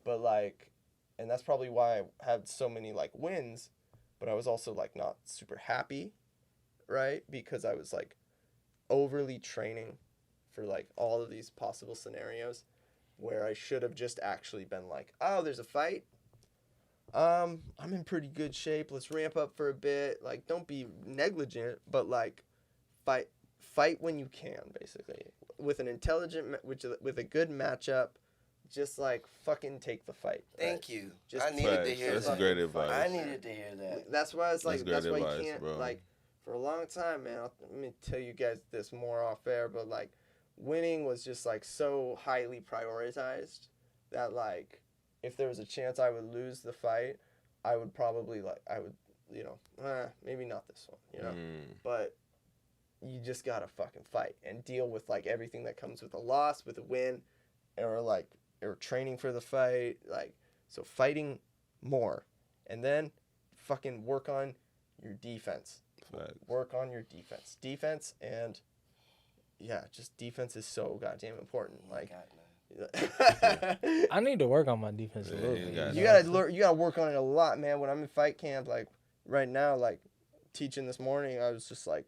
but like, and that's probably why I had so many like wins, but I was also like not super happy, right? Because I was like overly training for like all of these possible scenarios where I should have just actually been like, oh, there's a fight. I'm in pretty good shape. Let's ramp up for a bit. Like, don't be negligent, but like fight when you can, basically. With an intelligent, with a good matchup, just like fucking take the fight. Right? Thank you. Just I needed to hear That's that. great advice. I needed to hear that. That's why it's like That's that's great why advice, you can't bro. like for a long time, man. Let me tell you guys this more off air, but like winning was just like so highly prioritized that like if there was a chance I would lose the fight, I would probably maybe not this one, but you just gotta fucking fight and deal with like everything that comes with a loss, with a win, or training for the fight, like so fighting more, and then fucking work on your defense. Facts. Work on your defense, and just defense is so goddamn important. Like, I need to work on my defense a little you bit. got you gotta work on it a lot, man. When I'm in fight camp, like right now, like teaching this morning, I was just like,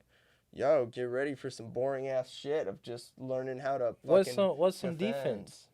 yo, get ready for some boring ass shit of just learning how to fucking What's some defend. defense?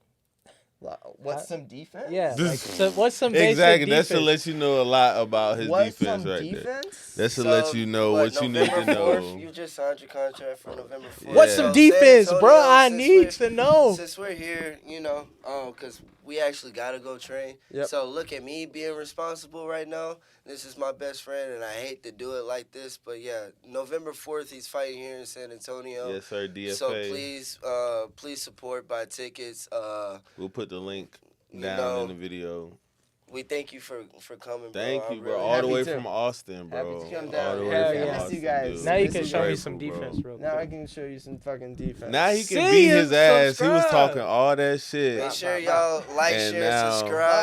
What's some defense? Yeah. Like, so what's some basic Exactly. That defense? should let you know a lot about his What's defense some right defense? there. That should let you know what you need to November 4th, know. you just signed your contract for November 4th. What's Yeah. some So, defense, San bro? Antonio, I since need to know. Since we're here, you know, because we actually got to go train. Yep. So look at me being responsible right now. This is my best friend, and I hate to do it like this, but yeah, November 4th, he's fighting here in San Antonio. Yes, sir. DFA. So please support, buy tickets. We'll put the link You down know, in the video. we thank you for coming, bro. Thank I'm you, bro. really All the happy way to. from Austin, bro. Happy to come All down. the way Hell from yeah. Austin, You guys. dude. Now you This can is show me grateful, some bro. defense real Now I quick. can show you some fucking defense. Now he can See beat ya, his ass. He was subscribe. talking all that shit. Make sure y'all like, And share, now- subscribe.